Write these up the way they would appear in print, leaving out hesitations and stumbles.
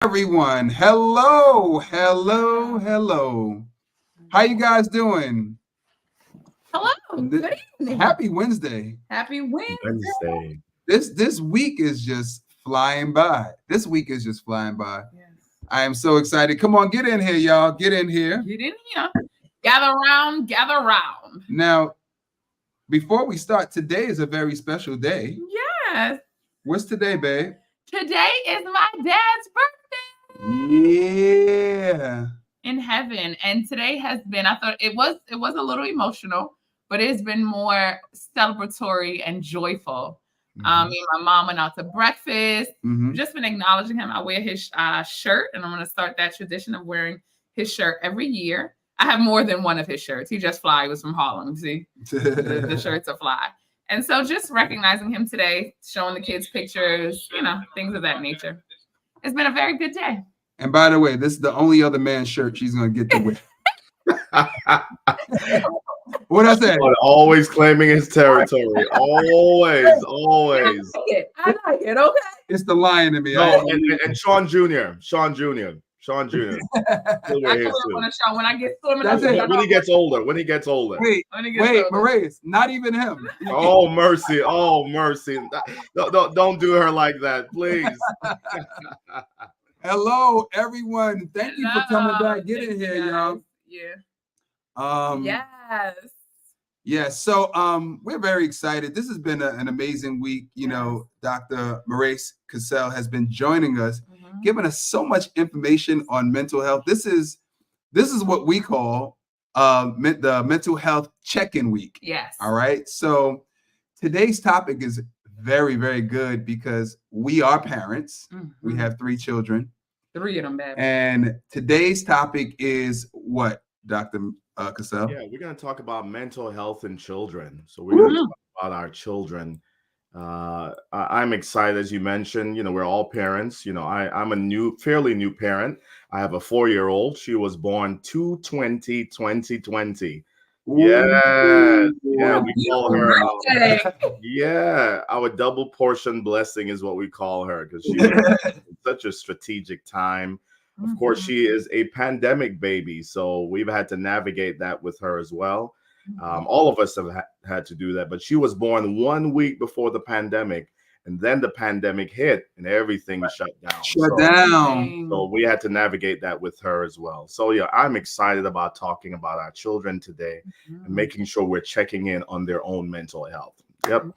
Everyone, hello. How you guys doing? Hello. Good evening. Happy Wednesday. Happy Wednesday. Wednesday. This week is just flying by. This week is just flying by. Yes. I am so excited. Come on, get in here, y'all. Get in here. Get in here. Gather round, gather round. Now, before we start, today is a very special day. Yes. What's today, babe? Today is my dad's birthday. Yeah. In heaven. And today has been, I thought it was a little emotional, but it's been more celebratory and joyful. Me and my mom went out to breakfast. Just been acknowledging him. I wear his shirt, and I'm going to start that tradition of wearing his shirt every year. I have more than one of his shirts. He just fly. He was from Harlem. See, the shirts are fly. And so just recognizing him today, showing the kids pictures, things of that nature. It's been a very good day. And by the way, this is the only other man's shirt she's going to get to wear. What I say? Always claiming his territory. Always. I like it. Okay. It's the lion in me. No, and Sean Jr. Still I wear his on a show when I get swimming. when he gets older. Wait, Morais, not even him. Oh mercy! Don't do her like that, please. Hello, everyone. Thank you for coming back. Get in here, y'all. Yeah. Yes. Yeah. So, we're very excited. This has been an amazing week. Dr. Morais Cassell has been joining us, giving us so much information on mental health. This is what we call the mental health check-in week. Yes. All right. So today's topic is very, very good because we are parents. We have 3 children. 3 of them, baby. And today's topic is what, Dr. Cassell? Yeah, we're going to talk about mental health in children. So we're going to talk about our children. I'm excited, as you mentioned. We're all parents. I'm a fairly new parent. I have a 4-year-old. She was born 2/20/2020. Yeah, we call her. Our double portion blessing is what we call her because she was such a strategic time. Of course, she is a pandemic baby, so we've had to navigate that with her as well. All of us have had to do that, but she was born 1 week before the pandemic, and then the pandemic hit and everything shut down. So we had to navigate that with her as well. So yeah, I'm excited about talking about our children today and making sure we're checking in on their own mental health. Yep.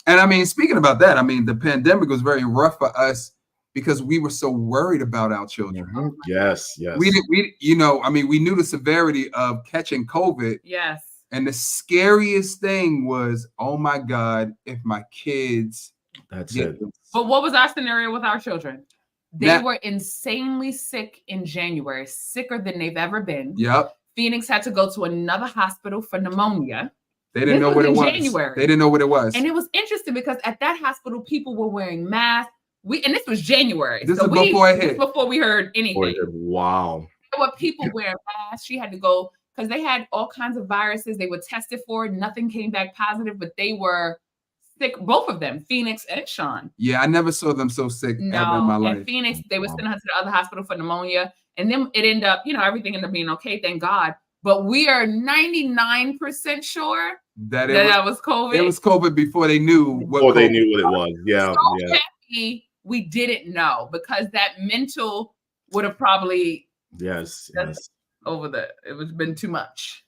And speaking about that, the pandemic was very rough for us because we were so worried about our children. Yes. We knew the severity of catching COVID. Yes. And the scariest thing was, oh my God, if my kids. That's it. But what was our scenario with our children? They were insanely sick in January, sicker than they've ever been. Yep. Phoenix had to go to another hospital for pneummonia. They didn't know what it was. January. They didn't know what it was. And it was interesting because at that hospital, people were wearing masks. And this was January. This is before it hit. Before we heard anything. Wow. There were people wearing masks. She had to go because they had all kinds of viruses they were tested for. Nothing came back positive, but they were sick, both of them, Phoenix and Sean. Yeah, I never saw them so sick ever in my life. And Phoenix, they were sending her to the other hospital for pneumonia. And then it ended up, everything ended up being okay, thank God. But we are 99% sure that was COVID. It was COVID before they knew what they knew what it was. Yeah. Happy we didn't know because that mental would have probably it was been too much.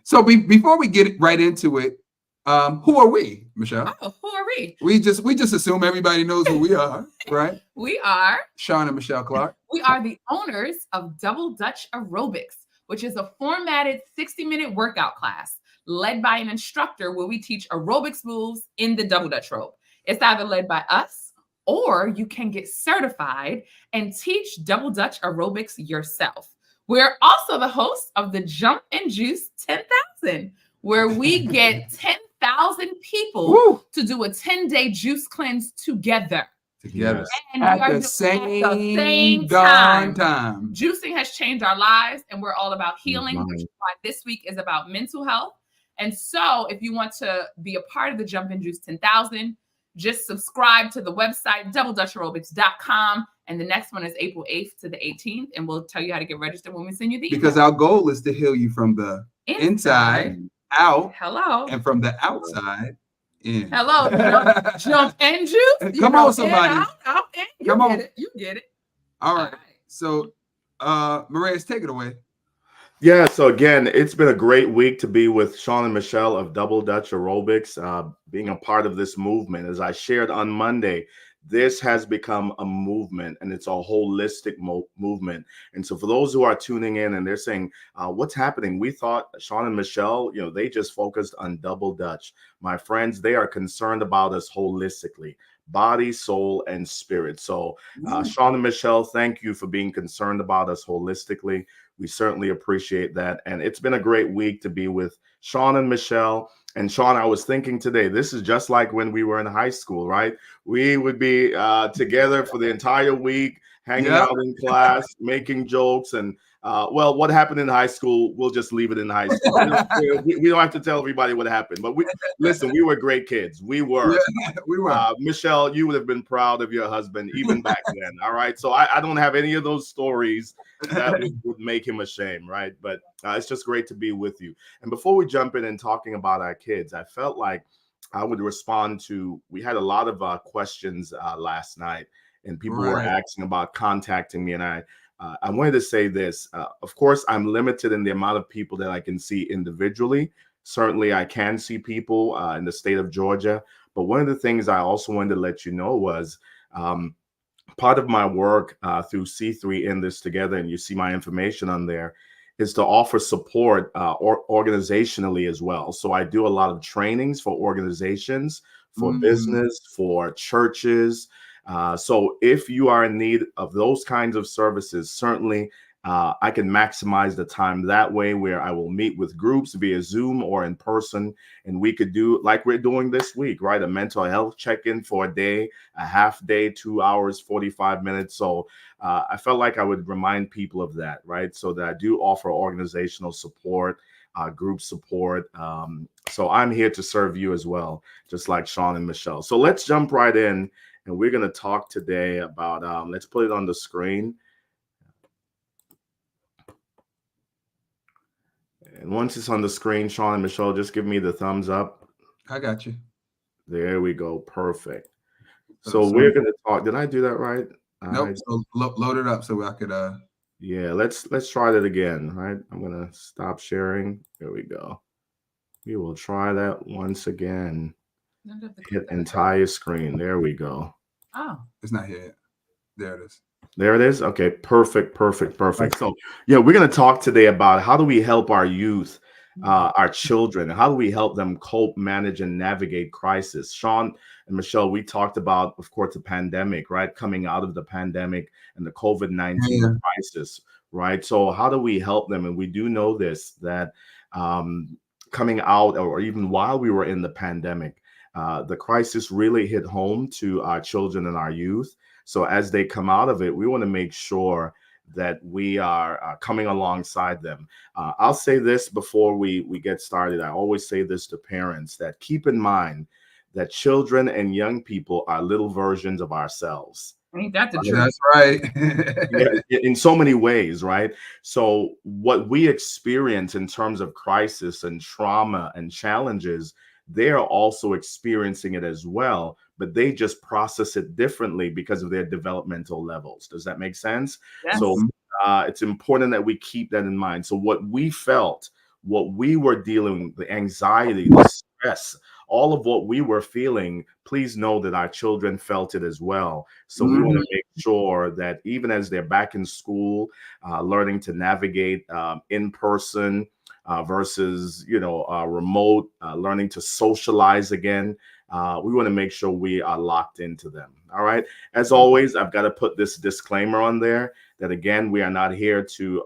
So before we get right into it, who are we, Michelle? Oh, who are we? We just assume everybody knows who we are, right? We are Sean and Michelle Clark. We are the owners of Double Dutch Aerobics, which is a formatted 60-minute workout class led by an instructor where we teach aerobics moves in the Double Dutch rope. It's either led by us or you can get certified and teach Double Dutch Aerobics yourself. We're also the hosts of the Jump and Juice 10,000, where we get 10,000 people to do a 10-day juice cleanse together. And at the same time. Juicing has changed our lives, and we're all about healing, which is why this week is about mental health. And so if you want to be a part of the Jump and Juice 10,000, Just subscribe to the website, doubledutchaerobics.com. And the next one is April 8th to the 18th. And we'll tell you how to get registered when we send you the email. Because our goal is to heal you from the inside out. Hello. And from the outside in. Hello. Jump and juice. Come on, somebody. Come on. You get it. All right. So, Morais, take it away. Yeah, so again, it's been a great week to be with Sean and Michelle of Double Dutch Aerobics, being a part of this movement. As I shared on Monday, this has become a movement, and it's a holistic movement. And so for those who are tuning in and they're saying, what's happening? We thought Sean and Michelle, they just focused on Double Dutch. My friends, they are concerned about us holistically. Body, soul, and spirit. So Sean and Michelle, thank you for being concerned about us holistically. We certainly appreciate that. And it's been a great week to be with Sean and Michelle. And Sean, I was thinking today, this is just like when we were in high school, right? We would be together for the entire week, hanging out in class, making jokes. And well, what happened in high school, we'll just leave it in high school. We don't have to tell everybody what happened. But listen, we were great kids. We were. Yeah, we were. Michelle, you would have been proud of your husband even back then. All right. So I don't have any of those stories that would make him ashamed. Right. But it's just great to be with you. And before we jump in and talking about our kids, I felt like I would respond to, we had a lot of questions last night, and people were asking about contacting me. And I wanted to say this. Of course, I'm limited in the amount of people that I can see individually. Certainly, I can see people in the state of Georgia. But one of the things I also wanted to let you know was part of my work through C3 in this together, and you see my information on there, is to offer support organizationally as well. So I do a lot of trainings for organizations, for business, for churches. So if you are in need of those kinds of services, certainly I can maximize the time that way, where I will meet with groups via Zoom or in person. And we could do like we're doing this week, right? A mental health check-in for a day, a half day, 2 hours, 45 minutes. So I felt like I would remind people of that, right? So that I do offer organizational support, group support. So I'm here to serve you as well, just like Sean and Michelle. So let's jump right in. And we're going to talk today about, let's put it on the screen. And once it's on the screen, Sean and Michelle, just give me the thumbs up. I got you. There we go. Perfect. So we're going to talk. Did I do that right? Nope. So load it up so I could. Yeah, let's try that again, right? I'm going to stop sharing. There we go. We will try that once again. Hit entire screen. There we go. Oh, it's not here yet. There it is. There it is. Okay, perfect. So yeah, we're going to talk today about how do we help our youth, our children, how do we help them cope, manage, and navigate crisis. Sean and Michelle, we talked about, of course, the pandemic, right? Coming out of the pandemic and the COVID-19 crisis, right? So how do we help them? And we do know this, that coming out, or even while we were in the pandemic, the crisis really hit home to our children and our youth. So as they come out of it, we want to make sure that we are coming alongside them. I'll say this before we get started. I always say this to parents, that keep in mind that children and young people are little versions of ourselves. Ain't that the truth? That's right. Yeah, in so many ways, right? So what we experience in terms of crisis and trauma and challenges, they are also experiencing it as well, but they just process it differently because of their developmental levels. Does that make sense? Yes. So it's important that we keep that in mind. So what we felt, what we were dealing with, the anxiety, the stress, all of what we were feeling, please know that our children felt it as well. So we want to make sure that even as they're back in school, learning to navigate in person, versus, remote, learning to socialize again. We want to make sure we are locked into them. All right. As always, I've got to put this disclaimer on there that, again, we are not here to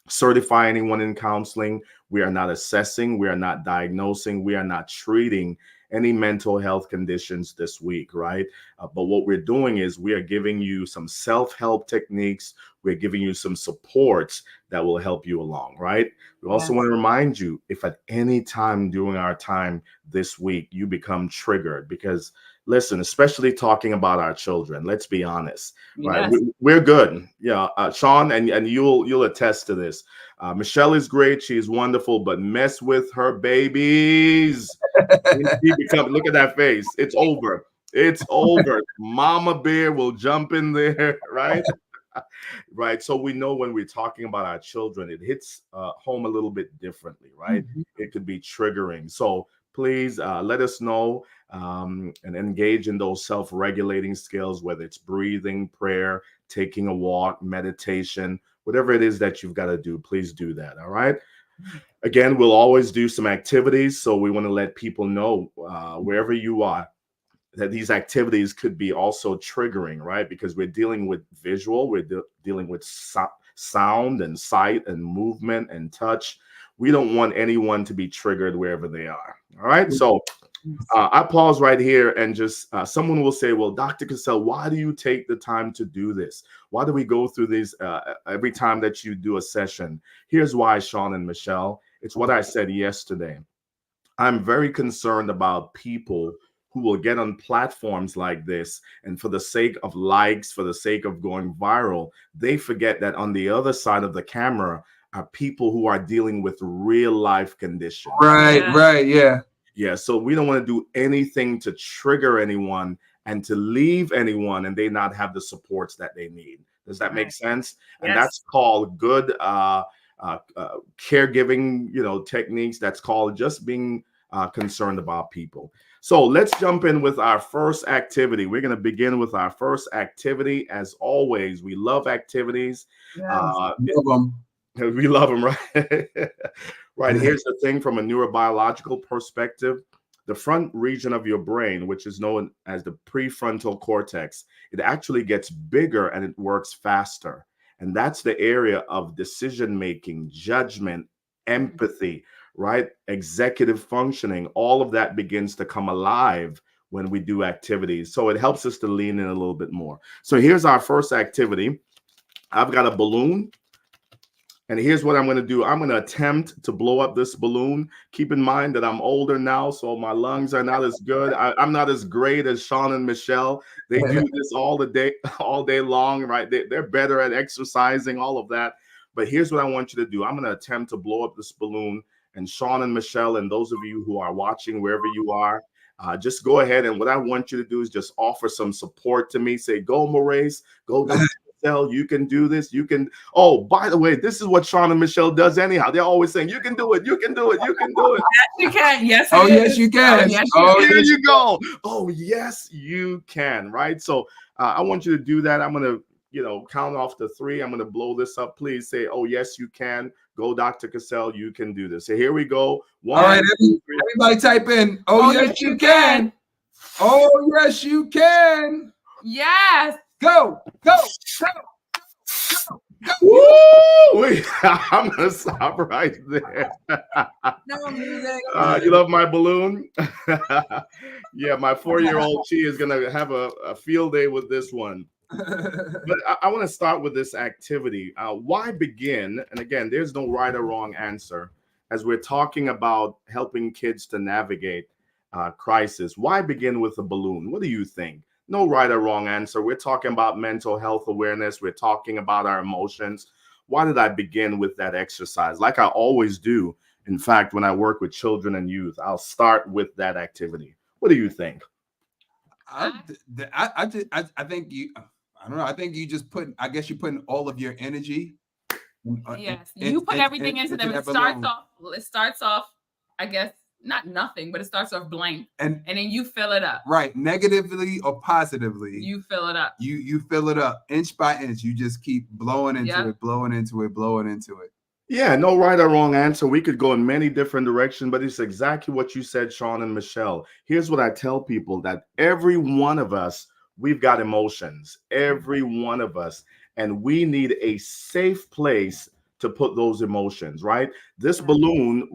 certify anyone in counseling. We are not assessing. We are not diagnosing. We are not treating any mental health conditions this week, right? But what we're doing is we are giving you some self-help techniques. We're giving you some supports that will help you along, right? We also want to remind you, if at any time during our time this week you become triggered, because listen, especially talking about our children, let's be honest, right? Yes. We're good. Yeah, Sean, and you'll attest to this. Michelle is great. She's wonderful, but mess with her babies. She become, look at that face. It's over. It's over. Mama Bear will jump in there, right? Right. So we know when we're talking about our children, it hits home a little bit differently, right? Mhm. It could be triggering. So please let us know and engage in those self-regulating skills, whether it's breathing, prayer, taking a walk, meditation, whatever it is that you've got to do. Please do that. All right. Again, we'll always do some activities. So we want to let people know wherever you are that these activities could be also triggering, right? Because we're dealing with visual, we're dealing with sound and sight and movement and touch. We don't want anyone to be triggered wherever they are. All right. So I pause right here and just someone will say, well, Dr. Cassell, why do you take the time to do this? Why do we go through these every time that you do a session? Here's why, Sean and Michelle. It's what I said yesterday. I'm very concerned about people who will get on platforms like this, and for the sake of likes, for the sake of going viral, they forget that on the other side of the camera are people who are dealing with real life conditions. Right, right, yeah. Yeah, so we don't want to do anything to trigger anyone and to leave anyone and they not have the supports that they need. Does that make sense? And that's called good caregiving, techniques. That's called just being concerned about people. So let's jump in with our first activity. We're going to begin with our first activity. As always, we love activities. Love them. We love them, right? Right. Here's the thing from a neurobiological perspective. The front region of your brain, which is known as the prefrontal cortex, it actually gets bigger and it works faster. And that's the area of decision making, judgment, empathy, right? Executive functioning. All of that begins to come alive when we do activities. So it helps us to lean in a little bit more. So here's our first activity. I've got a balloon. And here's what I'm going to do. I'm going to attempt to blow up this balloon. Keep in mind that I'm older now, so my lungs are not as good. I'm not as great as Sean and Michelle. They do this all day long, right? They're better at exercising, all of that. But here's what I want you to do. I'm going to attempt to blow up this balloon. And Sean and Michelle, and those of you who are watching wherever you are, just go ahead. And what I want you to do is just offer some support to me. Say, go, Morais. Go, Dr. Cassell, you can do this. You can. Oh, by the way, this is what Sean and Michelle does anyhow. They're always saying, you can do it. You can do it. You can do it. Yes, you can. Yes, oh, yes, you can. There you go. Oh, yes, you can. Right. So I want you to do that. I'm going to, count off to 3. I'm going to blow this up. Please say, oh, yes, you can. Go, Dr. Cassell. You can do this. So here we go. 1, all right, 2, 3. everybody type in. Oh, yes, you can. Oh, yes, you can. Yes. Go, go, go. Woo! I'm gonna stop right there. No music. You love my balloon? Yeah, my 4-year-old, she is gonna have a field day with this one. But I want to start with this activity. Why begin? And again, there's no right or wrong answer. As we're talking about helping kids to navigate crisis, why begin with a balloon? What do you think? No right or wrong answer. We're talking about mental health awareness. We're talking about our emotions. Why did I begin with that exercise? Like I always do. In fact, when I work with children and youth, I'll start with that activity. What do you think? I think you. I don't know. I think you just put. I guess you're putting all of your energy. Yes, you put everything into them. It starts off. I guess. Not nothing, but it starts off blank, and then you fill it up. Right, negatively or positively, you fill it up. You fill it up inch by inch. You just keep blowing into it, blowing into it, blowing into it. Yeah, no right or wrong answer. We could go in many different directions, but it's exactly what you said, Sean and Michelle. Here's what I tell people: that every one of us, we've got emotions, every one of us, and we need a safe place to put those emotions, right? This balloon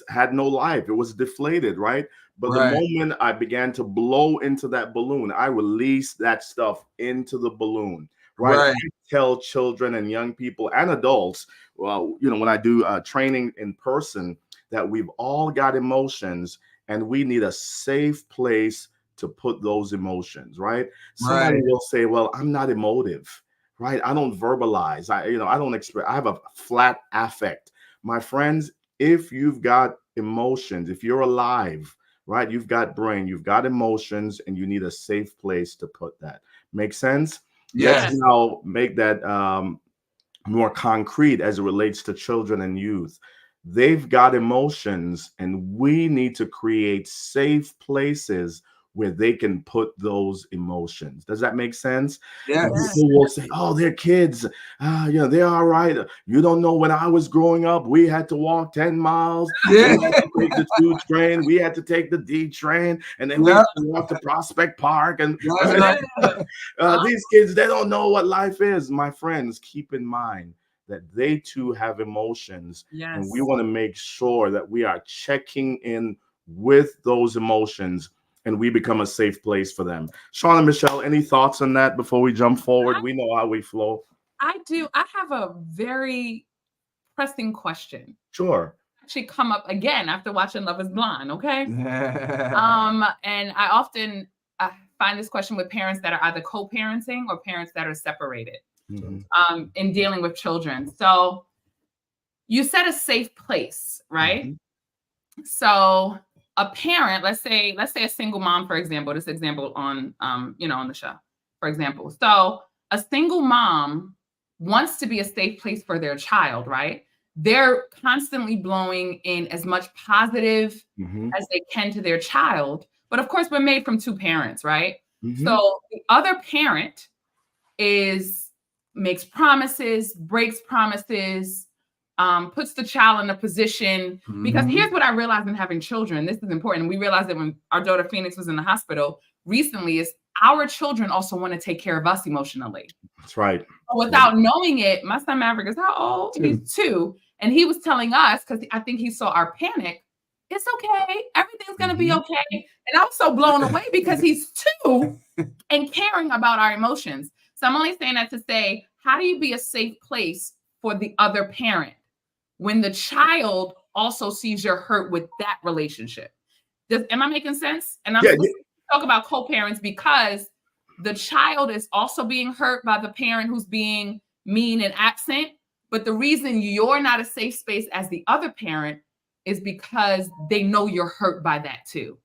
had no life. It was deflated, right? But the moment I began to blow into that balloon, I released that stuff into the balloon. Right. I tell children and young people and adults, well, when I do training in person, that we've all got emotions and we need a safe place to put those emotions. Right. Somebody will say, well, I'm not emotive. Right. I don't verbalize. I don't express. I have a flat affect. My friends, if you've got emotions, if you're alive, right, you've got brain, you've got emotions, and you need a safe place to put that. Make sense? Yes. Let's now make that more concrete as it relates to children and youth. They've got emotions, and we need to create safe places where they can put those emotions. Does that make sense? Yes. People will say, oh, they're kids. They're all right. You don't know, when I was growing up, we had to walk 10 miles. Yeah. We had to take the 2 train. We had to take the D train. And then we had to walk to Prospect Park. And these kids, they don't know what life is. My friends, keep in mind that they too have emotions. Yes. And we want to make sure that we are checking in with those emotions and we become a safe place for them. Sean and Michelle, any thoughts on that before we jump forward? We know how we flow. I do. I have a very pressing question. Sure. Actually come up again after watching Love is Blind, okay? And I often find this question with parents that are either co-parenting or parents that are separated in dealing with children. So you said a safe place, right? So a parent, let's say a single mom, for example, this example on on the show, for example. So a single mom wants to be a safe place for their child, right? They're constantly blowing in as much positive as they can to their child. But of course, we're made from 2 parents, right? So the other parent makes promises, breaks promises, puts the child in a position, because here's what I realized in having children. This is important. We realized that when our daughter Phoenix was in the hospital recently, is our children also want to take care of us emotionally. That's right. Without knowing it, my son Maverick is how old? 2. He's 2. And he was telling us, because I think he saw our panic, it's okay. Everything's going to be okay. And I was so blown away because he's 2 and caring about our emotions. So I'm only saying that to say, how do you be a safe place for the other parent when the child also sees you're hurt with that relationship? Am I making sense? And I'm supposed to talk about co-parents because the child is also being hurt by the parent who's being mean and absent. But the reason you're not a safe space as the other parent is because they know you're hurt by that too.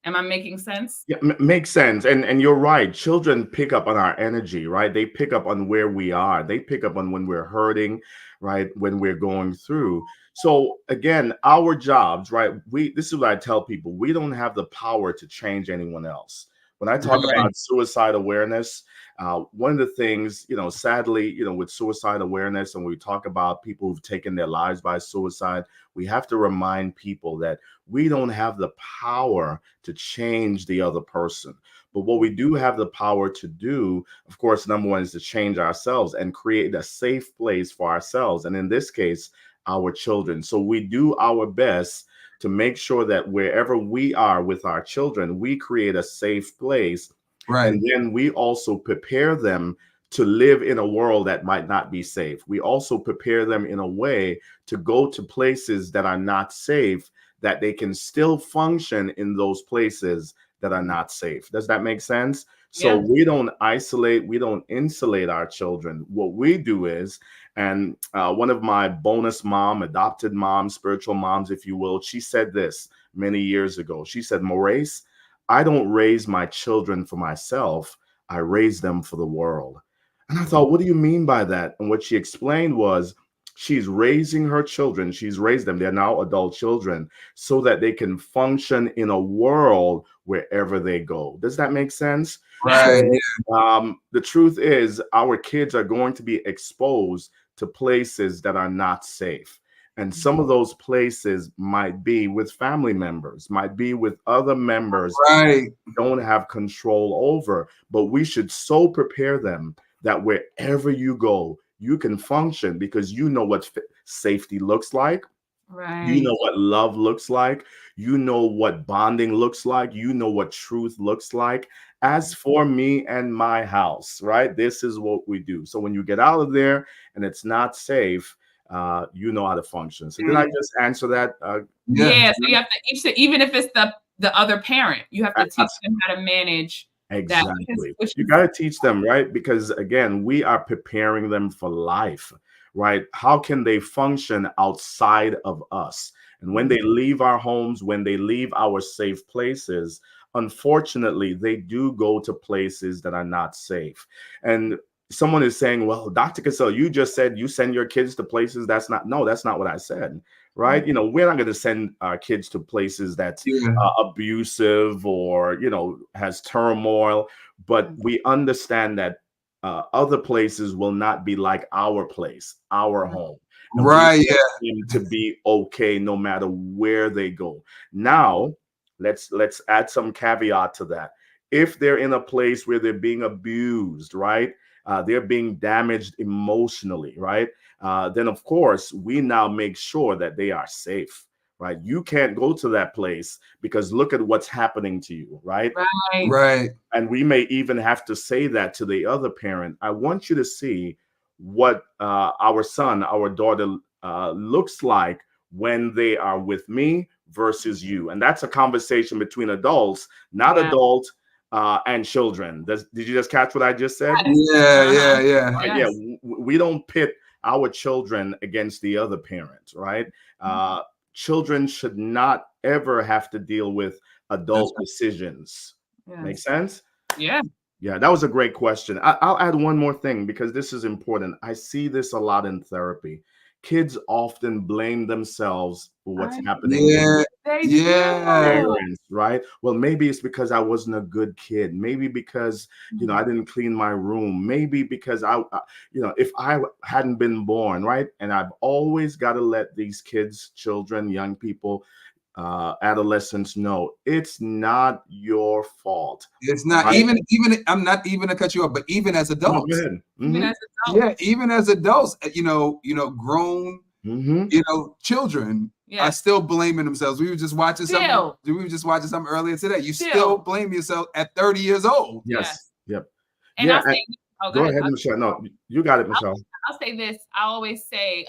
Am I making sense? Yeah, makes sense. And you're right. Children pick up on our energy, right? They pick up on where we are. They pick up on when we're hurting, right? When we're going through. So again, our jobs, right? This is what I tell people. We don't have the power to change anyone else. When I talk about suicide awareness, one of the things, sadly, with suicide awareness, and we talk about people who've taken their lives by suicide, we have to remind people that we don't have the power to change the other person. But what we do have the power to do, of course, number one is to change ourselves and create a safe place for ourselves. And in this case, our children. So we do our best to make sure that wherever we are with our children, we create a safe place. Right. And then we also prepare them to live in a world that might not be safe. We also prepare them in a way to go to places that are not safe, that they can still function in those places that are not safe. Does that make sense? So we don't isolate, we don't insulate our children. What we do is, and one of my bonus mom, adopted moms, spiritual moms, if you will, she said this many years ago. She said, Morais, I don't raise my children for myself. I raise them for the world. And I thought, what do you mean by that? And what she explained was, she's raising her children. She's raised them. They're now adult children so that they can function in a world wherever they go. Does that make sense? Right. The truth is, our kids are going to be exposed to places that are not safe. And some of those places might be with family members, might be with other members we don't have control over. But we should so prepare them that wherever you go, you can function, because you know what safety looks like. You Right. know what love looks like. You know what bonding looks like. You know what truth looks like. As for me and my house, right? This is what we do. So when you get out of there and it's not safe, you know how to function. So did I just answer that? Yeah. Yeah. So you have to even if it's the other parent, you have to teach them how to manage that, Exactly. which You is got to teach them, right? Because again, we are preparing them for life, right? How can they function outside of us? And when they leave our homes, when they leave our safe places, unfortunately, they do go to places that are not safe. And someone is saying, well, Dr. Cassell, you just said you send your kids to places that's not, no, that's not what I said, right? You know, we're not going to send our kids to places that's Yeah. abusive or has turmoil, but we understand that other places will not be like our place, our home, and we Right. want Yeah. them to be okay no matter where they go. Now let's add some caveat to that. If they're in a place where they're being abused, right, they're being damaged emotionally, right, then of course we now make sure that they are safe, right? You can't go to that place because look at what's happening to you, right? right. Right. And we may even have to say that to the other parent. I want you to see what our son, our daughter looks like when they are with me versus you. And that's a conversation between adults, not Yeah. adults and children. Did you just catch what I just said? Yeah. Yeah. Uh-huh. Yeah. Yeah, Yes. we don't pit our children against the other parent, right? Uh, Children should not ever have to deal with That's adult decisions. Make Yes. sense? Yeah. Yeah, that was a great question. I'll add one more thing because this is important. I see this a lot in therapy. Kids often blame themselves for what's I happening with yeah. They Yeah. do. parents, right? Well, maybe it's because I wasn't a good kid. Maybe because I didn't clean my room. Maybe because if I hadn't been born, right? And I've always got to let these kids, children, young people, adolescents know it's not your fault, It's not right? even I'm not even to cut you off, but even as No, go adults. ahead. Even Hmm. as Yeah, adults. even as adults, grown, Hmm. children are Yes. still blaming themselves. Still. We were just watching something earlier today. You still Still. blame yourself at 30 years old. Yes. Yes. Yep. And Yeah. I'll say, oh, go Go ahead. ahead, Michelle. No, you got it, Michelle. I'll say this. I always say,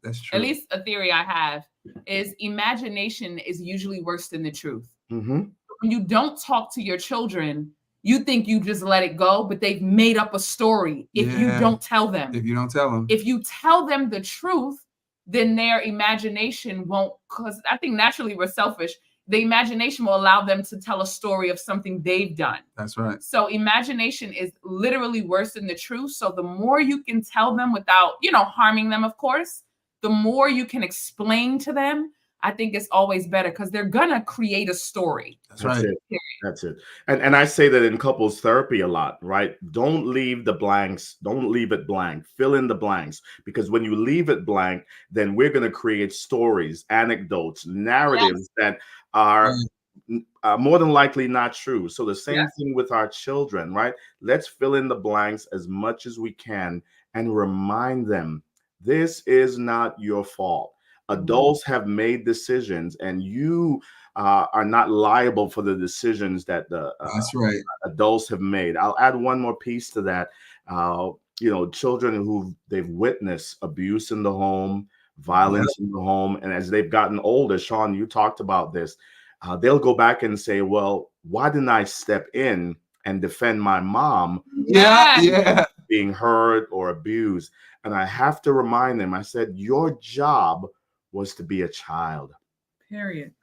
That's at true. least a theory I have is imagination is usually worse than the truth. Hmm. When you don't talk to your children, you think you just let it go, but they've made up a story if you Yeah. don't tell them. If you don't tell them. If you tell them the truth, then their imagination won't, because I think naturally we're selfish. The imagination will allow them to tell a story of something they've done. That's right. So imagination is literally worse than the truth. So the more you can tell them without, harming them, of course, the more you can explain to them, I think it's always better because they're gonna create a story. That's That's right. it. That's it. And I say that in couples therapy a lot, right? Don't leave the blanks. Don't leave it blank. Fill in the blanks because when you leave it blank, then we're going to create stories, anecdotes, narratives that are more than likely not true. So the same thing with our children, right? Let's fill in the blanks as much as we can and remind them this is not your fault. Adults have made decisions, and you are not liable for the decisions that the That's right. adults have made. I'll add one more piece to that. Children who they've witnessed abuse in the home, violence in the home, and as they've gotten older, Sean, you talked about this. They'll go back and say, "Well, why didn't I step in and defend my mom Yeah. Yeah. being hurt or abused?" And I have to remind them. I said, "Your job was to be a child. Period.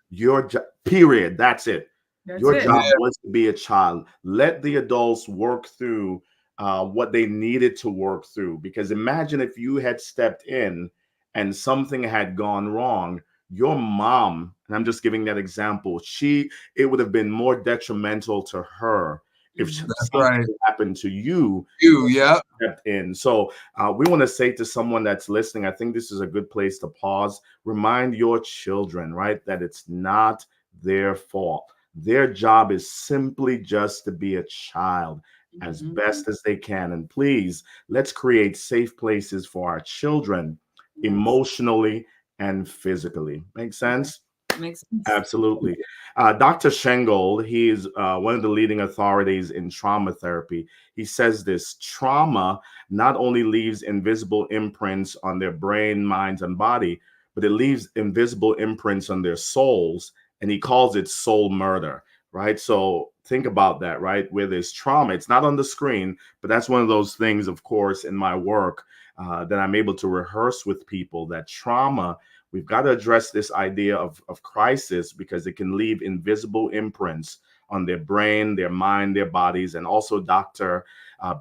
Period. That's it. That's Your it. job was to be a child. Let the adults work through what they needed to work through. Because imagine if you had stepped in and something had gone wrong. Your mom, and I'm just giving that example, it would have been more detrimental to her if That's something right. happened to you Yeah. stepped in. So we want to say to someone that's listening, I think this is a good place to pause. Remind your children, right, that it's not their fault. Their job is simply just to be a child as best as they can. And please, let's create safe places for our children emotionally and physically. Make sense? Makes sense. Absolutely. Dr. Schengold, he is one of the leading authorities in trauma therapy. He says this: trauma not only leaves invisible imprints on their brain, minds, and body, but it leaves invisible imprints on their souls. And he calls it soul murder, right? So think about that, right? Where there's trauma, it's not on the screen, but that's one of those things, of course, in my work that I'm able to rehearse with people, that trauma, we've got to address this idea of crisis, because it can leave invisible imprints on their brain, their mind, their bodies. And also Dr.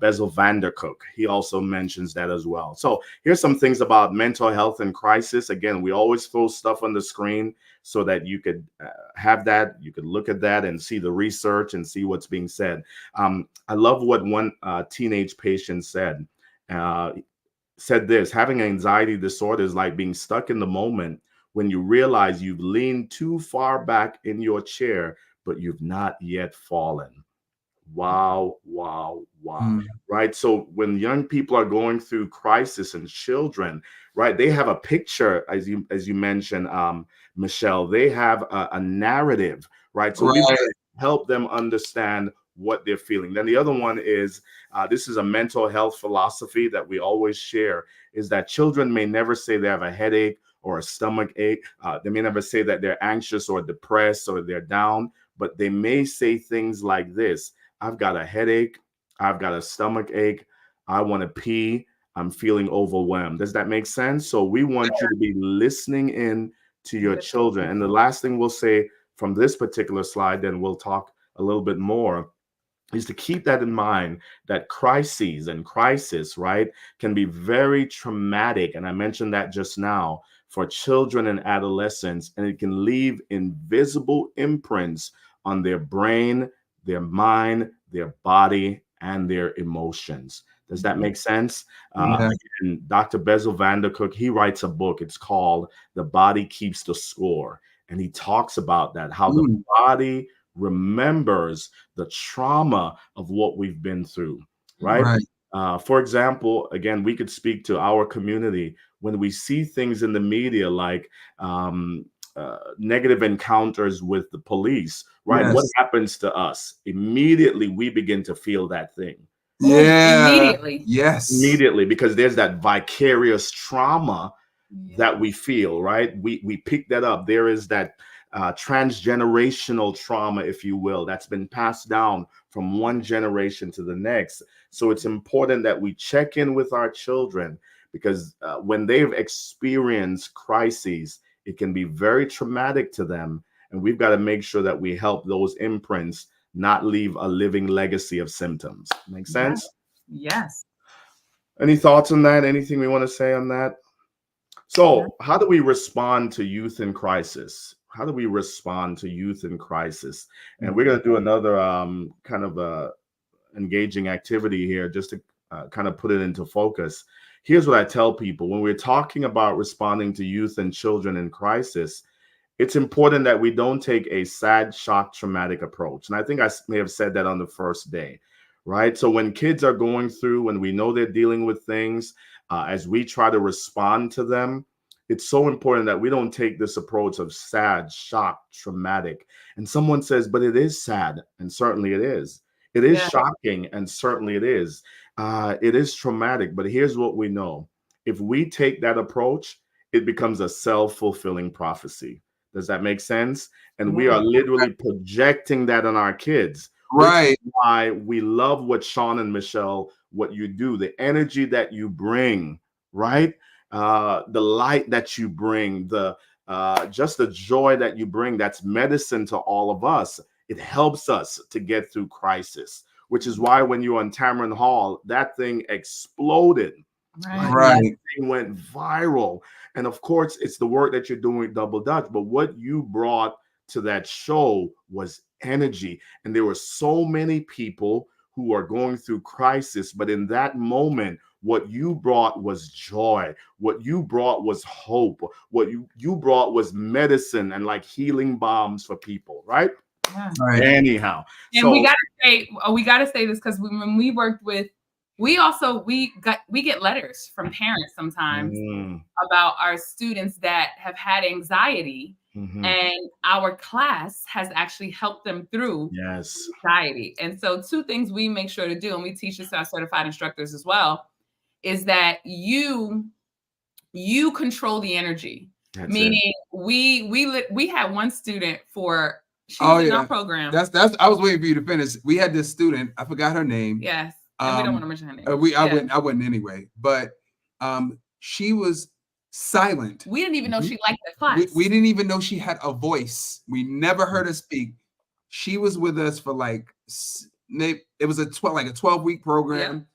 Bessel van der Kolk, he also mentions that as well. So here's some things about mental health and crisis. Again, we always throw stuff on the screen so that you could have that, you could look at that and see the research and see what's being said. I love what one teenage patient said. Said this: having anxiety disorder is like being stuck in the moment when you realize you've leaned too far back in your chair, but you've not yet fallen. Wow, wow, wow. Right? So when young people are going through crisis, and children, right, they have a picture, as you mentioned, Michelle, they have a narrative, right? So we've got to help them understand what they're feeling. Then the other one is, this is a mental health philosophy that we always share, is that children may never say they have a headache or a stomach ache. They may never say that they're anxious or depressed or they're down, but they may say things like this: I've got a headache, I've got a stomach ache, I want to pee, I'm feeling overwhelmed. Does that make sense? So we want you to be listening in to your children. And the last thing we'll say from this particular slide, then we'll talk a little bit more, is to keep that in mind, that crises and crisis, right, can be very traumatic. And I mentioned that just now, for children and adolescents, and it can leave invisible imprints on their brain, their mind, their body, and their emotions. Does that make sense? And Dr. Bessel van der Kolk, he writes a book. It's called The Body Keeps the Score. And he talks about that, how the body remembers the trauma of what we've been through, right? For example, again, we could speak to our community when we see things in the media like negative encounters with the police, right? What happens to us? Immediately, we begin to feel that thing. Immediately. Yes. Immediately, because there's that vicarious trauma that we feel, right? We pick that up. There is that transgenerational trauma, if you will, that's been passed down from one generation to the next. So it's important that we check in with our children, because when they've experienced crises, it can be very traumatic to them. And we've got to make sure that we help those imprints not leave a living legacy of symptoms. Make sense? Yes. Any thoughts on that? Anything we want to say on that? So how do we respond to youth in crisis? How do we respond to youth in crisis? And we're going to do another kind of engaging activity here, just to kind of put it into focus. Here's what I tell people: when we're talking about responding to youth and children in crisis, it's important that we don't take a sad, shock, traumatic approach. And I think I may have said that on the first day, right? So when kids are going through, when we know they're dealing with things, as we try to respond to them, it's so important that we don't take this approach of sad, shocked, traumatic. And someone says, but it is sad. And certainly it is. It is shocking. And certainly it is. It is traumatic. But here's what we know. If we take that approach, it becomes a self-fulfilling prophecy. Does that make sense? And we are literally projecting that on our kids. Right. Which is why we love what Sean and Michelle, what you do, the energy that you bring, right? The light that you bring, the just the joy that you bring, that's medicine to all of us. It helps us to get through crisis, which is why when you're on Tamron Hall, that thing exploded. Right. That thing went viral. And of course, it's the work that you're doing with Double Dutch, but what you brought to that show was energy. And there were so many people who are going through crisis, but in that moment, what you brought was joy. What you brought was hope. What you brought was medicine and like healing balms for people, right? Yeah. Anyhow. And so we gotta say this, because when we worked with we get letters from parents sometimes Mm. about our students that have had anxiety, Mhm. and our class has actually helped them through Yes. anxiety. And so 2 things we make sure to do, and we teach this to our certified instructors as well, is that you control the energy. That's it. Meaning we had one student for she Oh, was in yeah. our program. That's I was waiting for you to finish. We had this student, I forgot her name. Yes. And we don't want to mention her name. I wouldn't anyway, but she was silent. We didn't even know she liked the class. We didn't even know she had a voice. We never heard her speak. She was with us for like it was a 12-week program,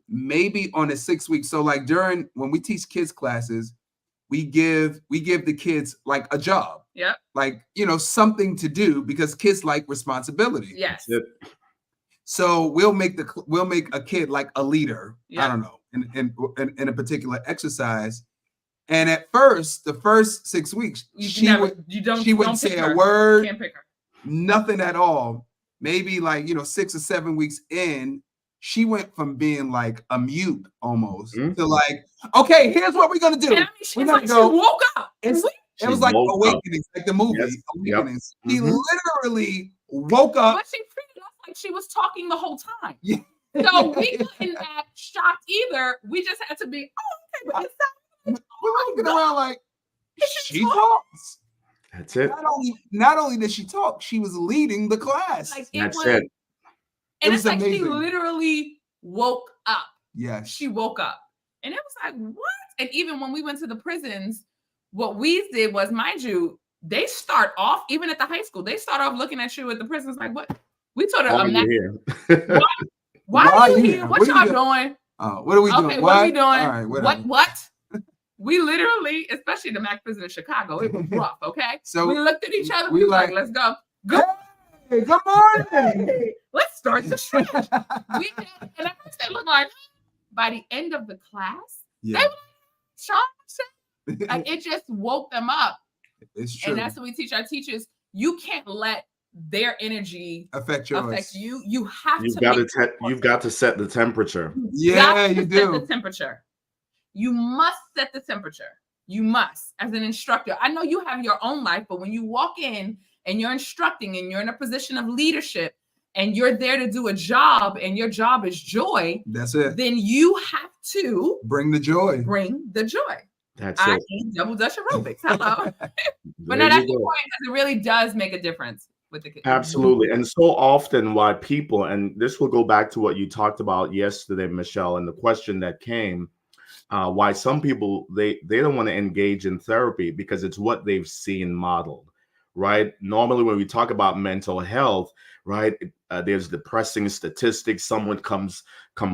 maybe on a 6-week. So like when we teach kids classes, we give the kids like a job. Yep. Like, something to do, because kids like responsibility. Yes. So we'll make a kid like a leader. Yep. I don't know, in a particular exercise. And at first, the first 6 weeks, she wouldn't say a word. You can't pick her. Nothing at all. Maybe 6 or 7 weeks in, she went from being like a mute almost to like, okay, here's what we're gonna do. And she woke up. It was like Awakenings, like the movie Awakenings. Yep. She literally woke up. But she treated us like she was talking the whole time. Yeah. So we couldn't act shocked either. We just had to be, okay, but it's we're looking around like, she talks. That's it. Not only did she talk, she was leading the class. That's it. And it's like amazing. She literally woke up. Yes. She woke up. And it was like, what? And even when we went to the prisons, what we did was, mind you, they start off, even at the high school, they start off looking at you at the prisons like, what? We told her, why are you here? What y'all doing? What are we doing? Okay, what are we doing? All right, what? We literally, especially the MAC prison in Chicago, it was rough, okay? So we looked at each other, we were like, let's go. Hey, good morning. Hey, let's start the shift. We did, and at first they looked like, by the end of the class, they were like, it just woke them up. It's true. And that's what we teach our teachers. You can't let their energy affect yours. You. You've got to set the temperature. Yeah, you do. Set the temperature. You must set the temperature. You must, as an instructor. I know you have your own life, but when you walk in and you're instructing and you're in a position of leadership and you're there to do a job and your job is joy, that's it. Then you have to bring the joy. That's I it. need double Dutch aerobics. Hello. But no, that's the point, because it really does make a difference with the kids. Absolutely. And so often why people, and this will go back to what you talked about yesterday, Michelle, and the question that came, why some people, they don't want to engage in therapy because it's what they've seen modeled, right? Normally when we talk about mental health, right, there's depressing statistics. Someone come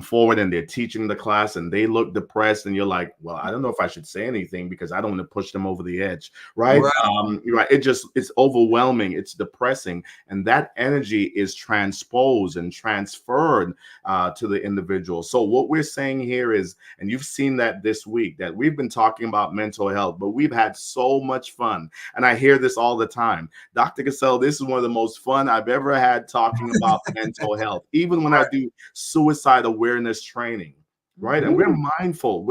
forward and they're teaching the class and they look depressed, and you're like, well, I don't know if I should say anything because I don't want to push them over the edge, right? Right. It's overwhelming. It's depressing, and that energy is transposed and transferred to the individual. So what we're saying here is, and you've seen that this week, that we've been talking about mental health, but we've had so much fun, and I hear this all the time. Dr. Cassell, this is one of the most fun I've ever had talking about mental health, even when I do suicide awareness training, right? And we're mindful,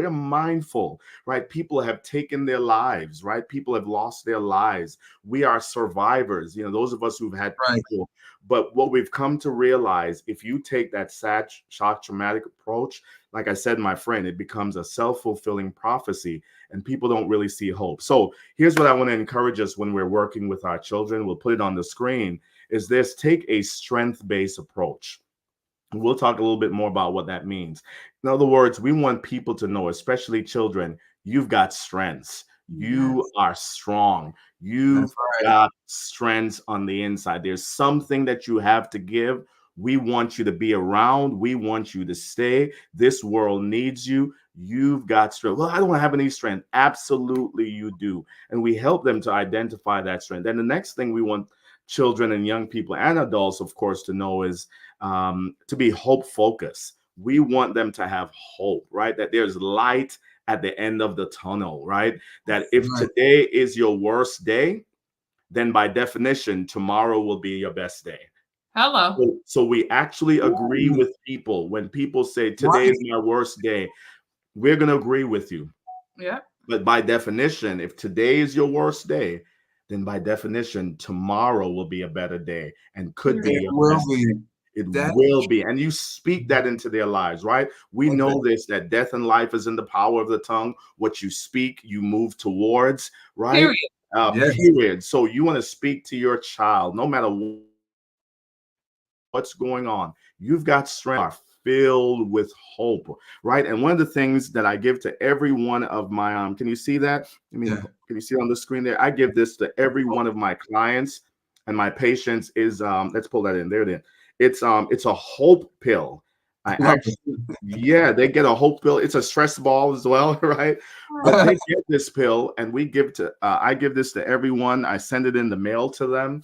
right? People have taken their lives, right? People have lost their lives. We are survivors, those of us who've had people. But what we've come to realize, if you take that shock traumatic approach, like I said, my friend, it becomes a self-fulfilling prophecy, and people don't really see hope. So here's what I want to encourage us when we're working with our children. We'll put it on the screen. Is this: take a strength-based approach. We'll talk a little bit more about what that means. In other words, we want people to know, especially children, you've got strengths. You are strong. You've got strengths on the inside. There's something that you have to give. We want you to be around. We want you to stay. This world needs you. You've got strength. Well, I don't have any strength. Absolutely, you do. And we help them to identify that strength. And the next thing we want children and young people and adults, of course, to know is to be hope focused. We want them to have hope, right? That there's light at the end of the tunnel, right? That if today is your worst day, then by definition, tomorrow will be your best day. Hello. So we actually agree with people. When people say today Right. is my worst day, we're going to agree with you. Yeah. But by definition, if today is your worst day, then by definition, tomorrow will be a better day and could be It your will best be. day. It That will be. And you speak that into their lives, right? We know this, that death and life is in the power of the tongue. What you speak, you move towards, right? Period. yes. Period. So you want to speak to your child, no matter what's going on. You've got strength, are filled with hope, right? And one of the things that I give to every one of my can you see that? I mean, Yeah. can you see on the screen there? I give this to every one of my clients and my patients is let's pull that in. There it is. It's a hope pill. I Love actually yeah, they get a hope pill. It's a stress ball as well, right? But they get this pill and we give to I give this to everyone. I send it in the mail to them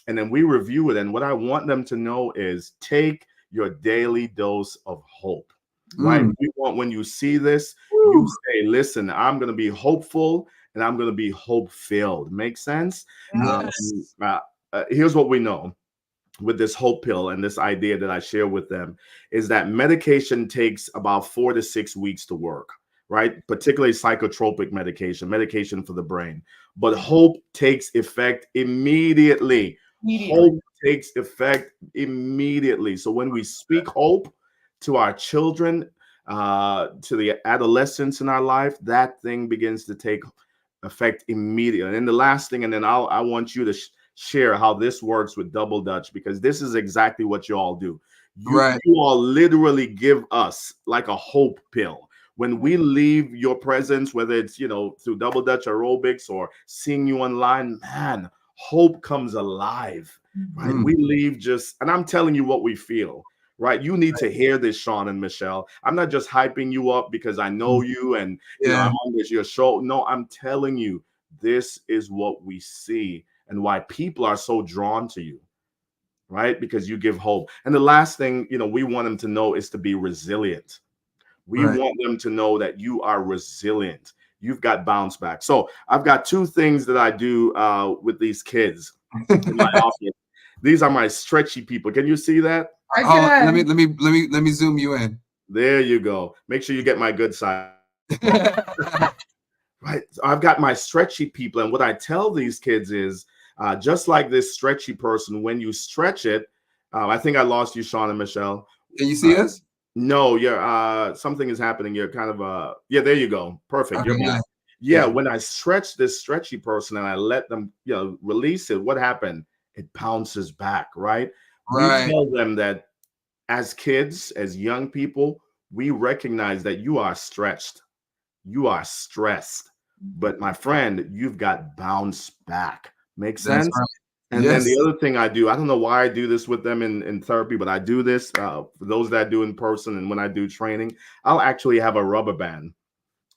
and then we review it. And what I want them to know is take your daily dose of hope, right? Mm. We want when you see this, Woo. you say, listen, I'm going to be hopeful and I'm going to be hope filled. Make sense? Yes. Here's what we know with this hope pill and this idea that I share with them is that medication takes about 4 to 6 weeks to work, right? Particularly psychotropic medication for the brain. But hope takes effect immediately. Hope takes effect immediately. So when we speak hope to our children, to the adolescents in our life, that thing begins to take effect immediately. And then the last thing, and then I want you to share how this works with Double Dutch, because this is exactly what you all do. Right. You all literally give us like a hope pill. When we leave your presence, whether it's, through Double Dutch aerobics or seeing you online, man, hope comes alive, right? Mm. We leave and I'm telling you what we feel, right? You need to hear this, Sean and Michelle. I'm not just hyping you up because I know you and, Yeah. I'm on your show. No, I'm telling you, this is what we see and why people are so drawn to you, right? Because you give hope. And the last thing, we want them to know is to be resilient. We Right. want them to know that you are resilient. You've got bounce back. So I've got two things that I do with these kids in my office. These are my stretchy people. Can you see that? Oh, let me zoom you in. There you go. Make sure you get my good side. Right. So I've got my stretchy people. And what I tell these kids is just like this stretchy person, when you stretch it, I think I lost you, Sean and Michelle. Can you see us? No, you're something is happening. You're kind of yeah, there you go. Perfect. Okay, You're yeah. yeah, when I stretch this stretchy person and I let them, release it, what happened? It bounces back, right? Right. We tell them that as kids, as young people, we recognize that you are stretched, you are stressed, but my friend, you've got bounce back. Make That's sense? right. And then Yes. the other thing I do, I don't know why I do this with them in therapy, but I do this for those that I do in person. And when I do training, I'll actually have a rubber band,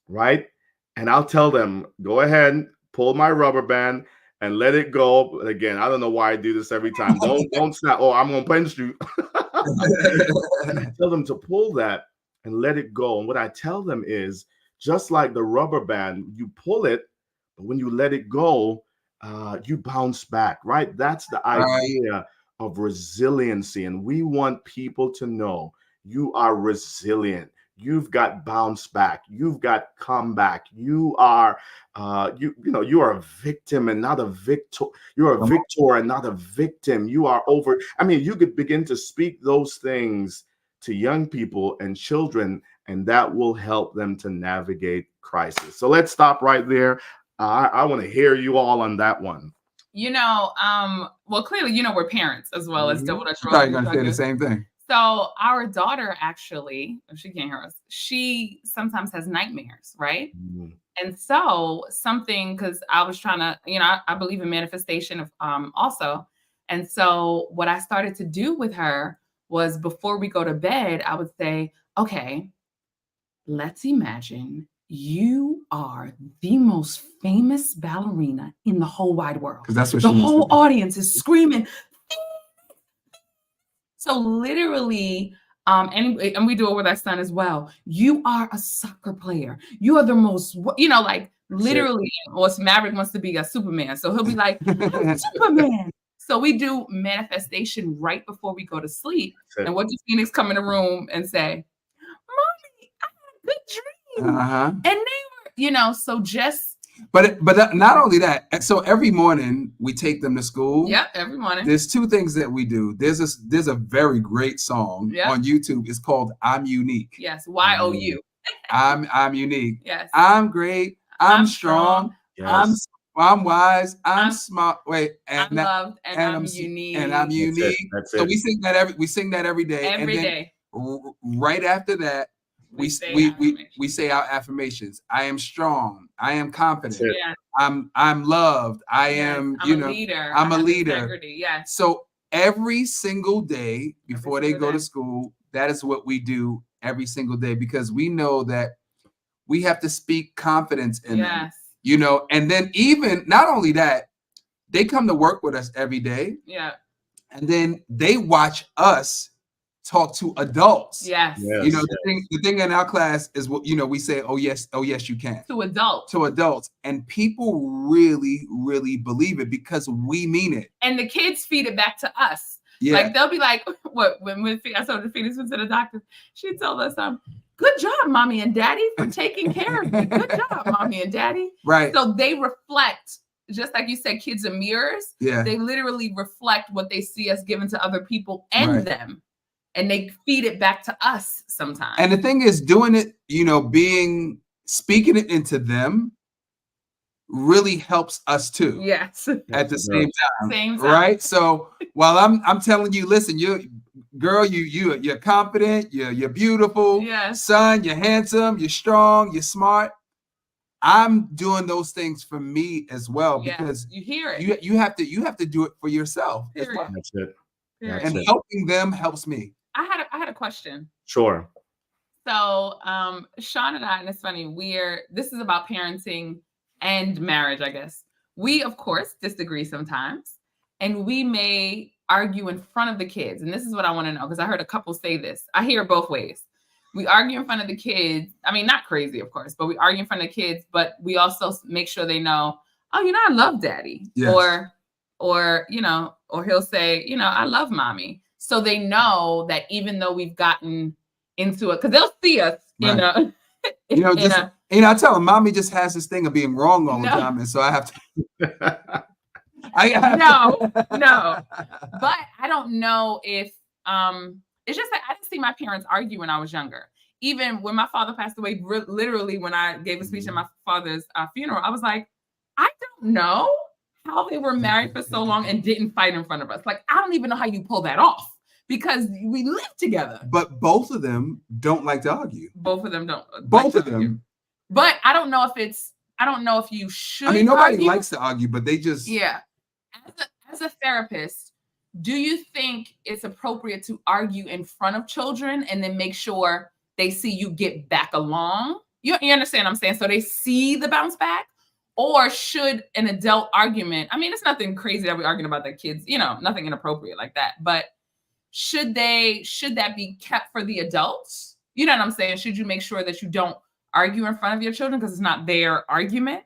right? And I'll tell them, go ahead, pull my rubber band and let it go. But again, I don't know why I do this every time. Don't snap. Oh, I'm gonna punch you. And I tell them to pull that and let it go. And what I tell them is just like the rubber band, you pull it, but when you let it go, you bounce back, right? That's the Right. idea of resiliency. And we want people to know you are resilient. You've got bounce back. You've got comeback. You are, you are a victim and not a victor. You're a victor and not a victim. You are over. I mean, you could begin to speak those things to young people and children, and that will help them to navigate crisis. So let's stop right there. I want to hear you all on that one. Well, clearly, we're parents as well as Double Dutch I thought you Road. were gonna say the same thing. So our daughter actually, if she can't hear us, she sometimes has nightmares, right? Mhm. And so because I was trying to, I believe in manifestation of also. And so what I started to do with her was before we go to bed, I would say, okay, let's imagine you are the most famous ballerina in the whole wide world. Because that's what The she wants to whole do. audience is screaming. So literally, and we do it with our son as well. You are a soccer player. You are the most, like literally, Maverick wants to be a Superman. So he'll be like, I'm Superman. So we do manifestation right before we go to sleep. And what does Phoenix come in the room and say? Mommy, I had a good dream. And they were, you know, so just. But not only that. So every morning we take them to school. Yep, every morning. There's two things that we do. There's a very great song on YouTube. It's called "I'm Unique." Yes, YOU. I'm unique. Yes. I'm great. I'm strong. Yes. I'm wise. I'm smart. Wait, I'm loved and I'm unique. And I'm unique. That's it. So we sing that every day. Every day. Right after that, we say our affirmations. I am strong. I am confident. Yeah. I'm loved. I am, I'm a leader. I'm a leader. Integrity. Yes. So every single day before they go to school, that is what we do every single day, because we know that we have to speak confidence in them. You know, and then even not only that, they come to work with us every day. Yeah. And then they watch us talk to adults. Yes. You know, the thing in our class is what, you know, we say, oh yes, you can. To adults. And people really, really believe it because we mean it. And the kids feed it back to us. Yeah. Like they'll be like, what, when I told the Phoenix went to the doctor, she told us, good job, mommy and daddy, for taking care of me. Good job, mommy and daddy. Right. So they reflect, just like you said, kids are mirrors. Yeah. They literally reflect what they see us giving to other people and them. And they feed it back to us sometimes. And the thing is, doing it, you know, speaking it into them really helps us too. Yes. At the same time. Right. So while I'm telling you, listen, you're confident, you're beautiful, son, you're handsome, you're strong, you're smart. I'm doing those things for me as well, because you hear it. You have to do it for yourself as well. That's it. And helping them helps me. I had a question. Sure. So Sean and I, and it's funny, this is about parenting and marriage, I guess. We, of course, disagree sometimes, and we may argue in front of the kids. And this is what I want to know, because I heard a couple say this. I hear it both ways. We argue in front of the kids. I mean, not crazy, of course, but we argue in front of the kids, but we also make sure they know, oh, you know, I love daddy. Yes. Or, you know, or he'll say, you know, I love mommy. So they know that even though we've gotten into it, because they'll see us, you know. I tell them, mommy just has this thing of being wrong all the time, and so I have to. No. But I don't know if it's just that I didn't see my parents argue when I was younger. Even when my father passed away, literally when I gave a speech at my father's funeral, I was like, I don't know how they were married for so long and didn't fight in front of us. Like, I don't even know how you pull that off, because we live together. But both of them don't like to argue. Both of them don't. Both of them. But I don't know if you should. I mean, nobody likes to argue, but they just. Yeah. As a therapist, do you think it's appropriate to argue in front of children and then make sure they see you get back along? You understand what I'm saying? So they see the bounce back? Or should an adult argument, I mean, it's nothing crazy that we're arguing about the kids, you know, nothing inappropriate like that. But should that be kept for the adults? You know what I'm saying? Should you make sure that you don't argue in front of your children because it's not their argument?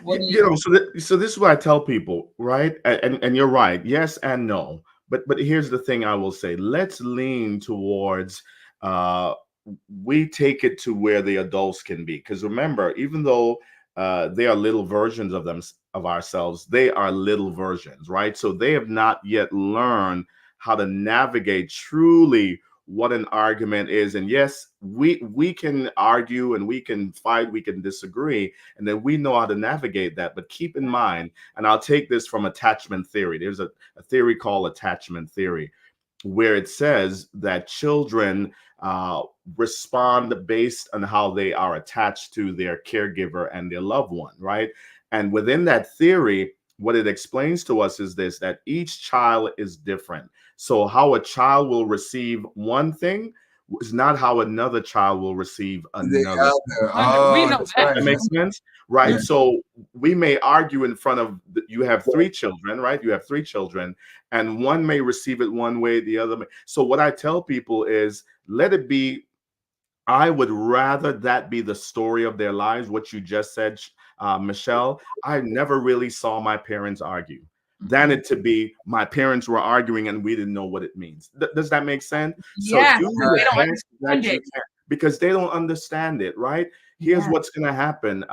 So this is what I tell people, right? And you're right. Yes and no. But here's the thing I will say. Let's lean towards we take it to where the adults can be. Because remember, even though they are little versions of ourselves, they are little versions, right? So they have not yet learned how to navigate truly what an argument is. And yes, we can argue and we can fight, we can disagree, and then we know how to navigate that. But keep in mind, and I'll take this from attachment theory. There's a theory called attachment theory, where it says that children respond based on how they are attached to their caregiver and their loved one, right? And within that theory, what it explains to us is this, that each child is different. So how a child will receive one thing is not how another child will receive another. We know that. That makes sense, right? Yeah. So we may argue in front of, you have three children, right? You have three children, and one may receive it one way, the other may. So what I tell people is, let it be, I would rather that be the story of their lives, what you just said, Michelle. I never really saw my parents argue. than it to be my parents were arguing and we didn't know what it means. Does that make sense? Yes, So do they the don't best that understand you it. can, because they don't understand it, right? Here's Yes. what's going to happen.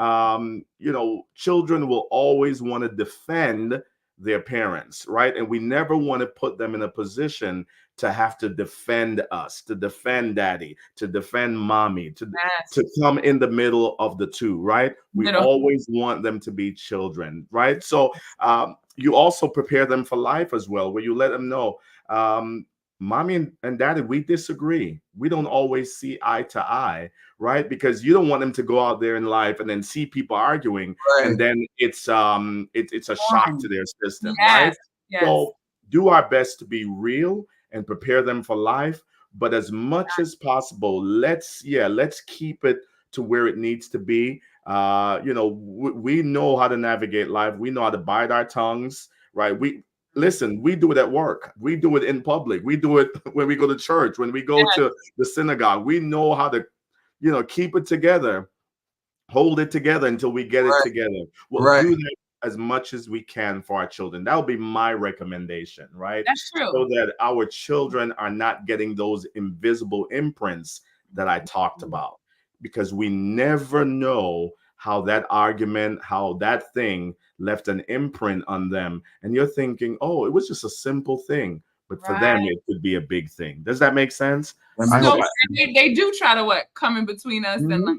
Children will always want to defend their parents, right? And we never want to put them in a position to have to defend us, to defend daddy, to defend mommy, to come in the middle of the two, right? We always want them to be children, right? So you also prepare them for life as well, where you let them know, mommy and daddy, we disagree. We don't always see eye to eye, right? Because you don't want them to go out there in life and then see people arguing, and then it's a shock to their system, right? So do our best to be real and prepare them for life, but as much as possible, let's keep it to where it needs to be. We know how to navigate life. We know how to bite our tongues, right? Listen, we do it at work. We do it in public. We do it when we go to church, when we go to the synagogue. We know how to, keep it together, hold it together until we get it together. We'll do that as much as we can for our children. That would be my recommendation, right? That's true. So that our children are not getting those invisible imprints that I talked about, because we never know how that argument, how that thing left an imprint on them. And you're thinking, oh, it was just a simple thing. But for them, it could be a big thing. Does that make sense? So they do try to come in between us and like,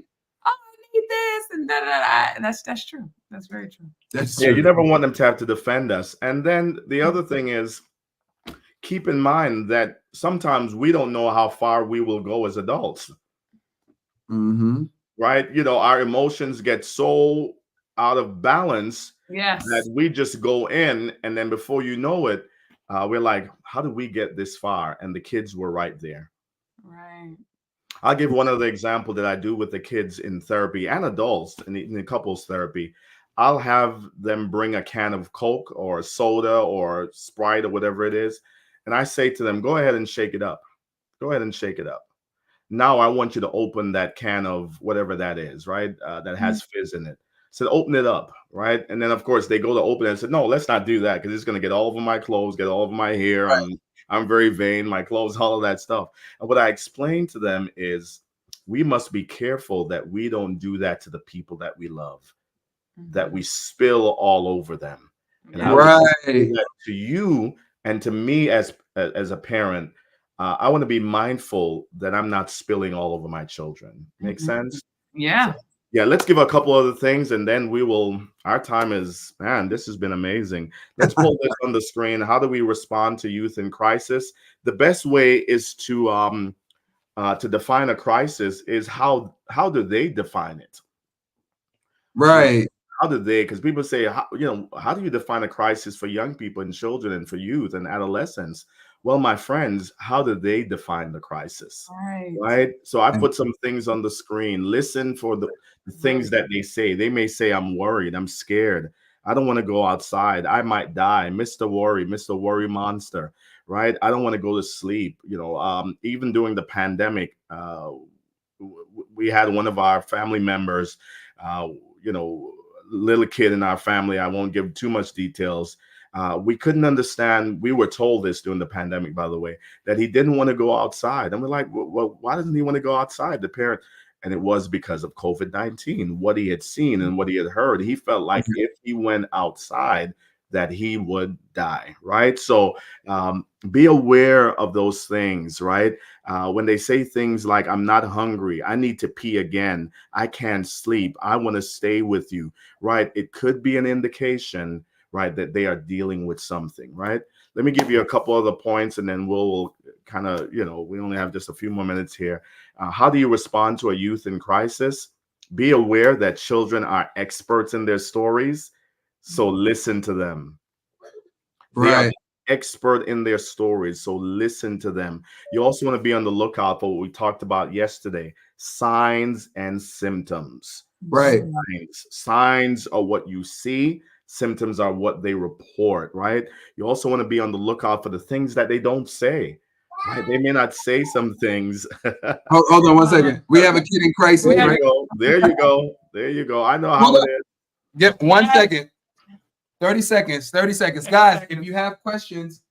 oh, I need this and da da da. And that's true. That's very true. Yeah, you never want them to have to defend us. And then the other thing is, keep in mind that sometimes we don't know how far we will go as adults. Right? Our emotions get so out of balance that we just go in, and then before you know it, we're like, how did we get this far? And the kids were right there. Right. I'll give one other example that I do with the kids in therapy and adults in the couples therapy. I'll have them bring a can of Coke or soda or Sprite or whatever it is. And I say to them, go ahead and shake it up. Go ahead and shake it up. Now I want you to open that can of whatever that is, right? That has fizz in it. So open it up, right? And then of course they go to open it and say, no, let's not do that, because it's going to get all over my clothes, get all over my hair. I'm very vain, my clothes, all of that stuff. And what I explain to them is, we must be careful that we don't do that to the people that we love, that we spill all over them. And I would say that to you and to me as a parent, I want to be mindful that I'm not spilling all over my children. Make sense? Yeah. So, yeah, let's give a couple other things, and then our time is, man, this has been amazing. Let's pull this on the screen. How do we respond to youth in crisis? The best way is to define a crisis is how do they define it? Right. How do they, because people say, how do you define a crisis for young people and children and for youth and adolescents? Well, my friends, how do they define the crisis? Right. So I put some things on the screen. Listen for the things that they say. They may say, I'm worried, I'm scared, I don't want to go outside, I might die, Mr. Worry monster, right? I don't want to go to sleep. Even during the pandemic, we had one of our family members, little kid in our family. I won't give too much details. We couldn't understand. We were told this during the pandemic, by the way, that he didn't want to go outside. And we're like, well, why doesn't he want to go outside? The parent, and it was because of COVID-19, what he had seen and what he had heard. He felt like if he went outside, that he would die, right? So be aware of those things, right? When they say things like, I'm not hungry, I need to pee again, I can't sleep, I want to stay with you, right? It could be an indication, right, that they are dealing with something, right? Let me give you a couple other points, and then we'll kind of, we only have just a few more minutes here. How do you respond to a youth in crisis? Be aware that children are experts in their stories, so listen to them. They are expert in their stories, so listen to them. You also want to be on the lookout for what we talked about yesterday: signs and symptoms. Right. Signs are what you see. Symptoms are what they report, right? You also want to be on the lookout for the things that they don't say, right? They may not say some things. Hold on 1 second. We have a kid in crisis. There you go. I know how it is. Get 1 second. 30 seconds. 30 seconds. Guys, if you have questions.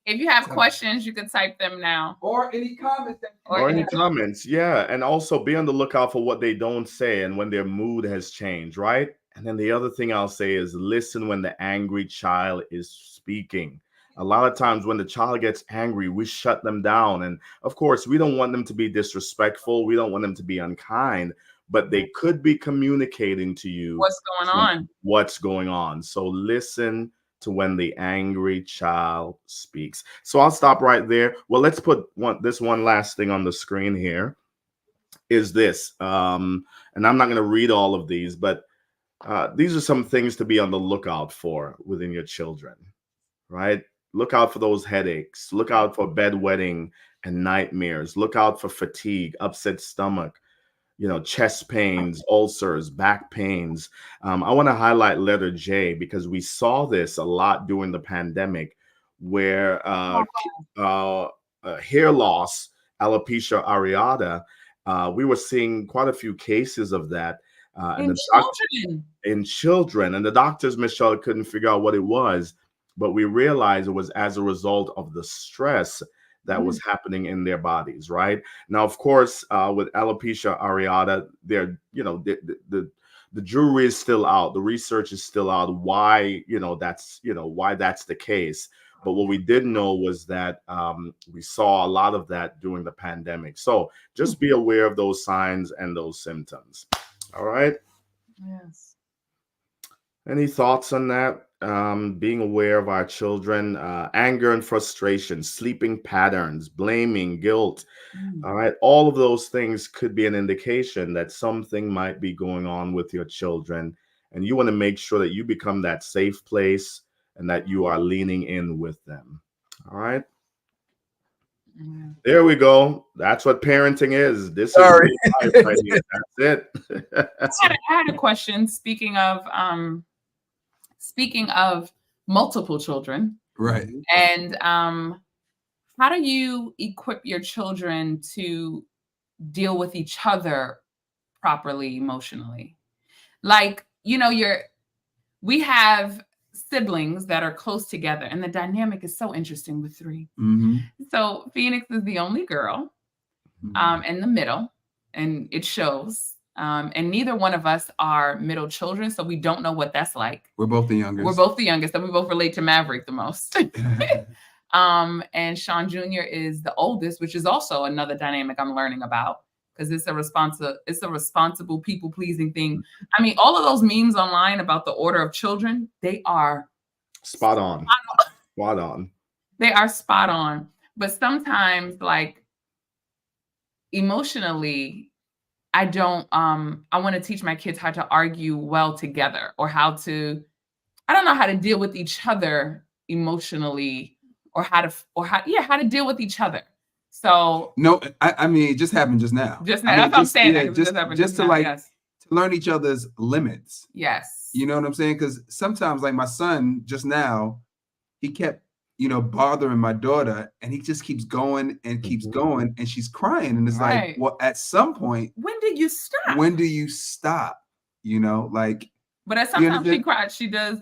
If you have questions, you can type them now. Or any comments. Or any comments. Yeah. And also be on the lookout for what they don't say and when their mood has changed, right? And then the other thing I'll say is listen when the angry child is speaking. A lot of times when the child gets angry, we shut them down. And of course, we don't want them to be disrespectful. We don't want them to be unkind, but they could be communicating to you what's going on. So listen to when the angry child speaks. So I'll stop right there. Well, let's put this one last thing on the screen here is this. And I'm not going to read all of these, but these are some things to be on the lookout for within your children, right? Look out for those headaches. Look out for bedwetting and nightmares. Look out for fatigue, upset stomach, chest pains, ulcers, back pains. I want to highlight letter J because we saw this a lot during the pandemic where hair loss, alopecia areata, we were seeing quite a few cases of that. In children. And the doctors, Michelle, couldn't figure out what it was, but we realized it was as a result of the stress that was happening in their bodies, right? Now, of course, with alopecia areata, the jury is still out. The research is still out why that's the case. But what we didn't know was that we saw a lot of that during the pandemic. So just be aware of those signs and those symptoms. All right. Yes. Any thoughts on that? Being aware of our children, anger and frustration, sleeping patterns, blaming, guilt. All right. All of those things could be an indication that something might be going on with your children. And you want to make sure that you become that safe place and that you are leaning in with them. All right. There we go. That's what parenting is. This is life right here. That's it. I had a question. Speaking of multiple children, right? And how do you equip your children to deal with each other properly emotionally? Like, we have siblings that are close together, and the dynamic is so interesting with 3. So Phoenix is the only girl in the middle, and it shows. And neither one of us are middle children, so we don't know what that's like. We're both the youngest. And we both relate to Maverick the most. And Sean Jr. is the oldest, which is also another dynamic I'm learning about because it's a responsible people-pleasing thing. I mean, all of those memes online about the order of children, they are spot on. Spot on. They are spot on. But sometimes, like, emotionally, I want to teach my kids how to argue well together or I don't know how to deal with each other emotionally or how to deal with each other. So no, I mean, it just happened just now. That's what I'm saying. To learn each other's limits. Yes. You know what I'm saying? Because sometimes, like my son just now, he kept, bothering my daughter, and he just keeps going and keeps going, and she's crying, and it's like, well, at some point, when do you stop? But at sometimes she cried. She does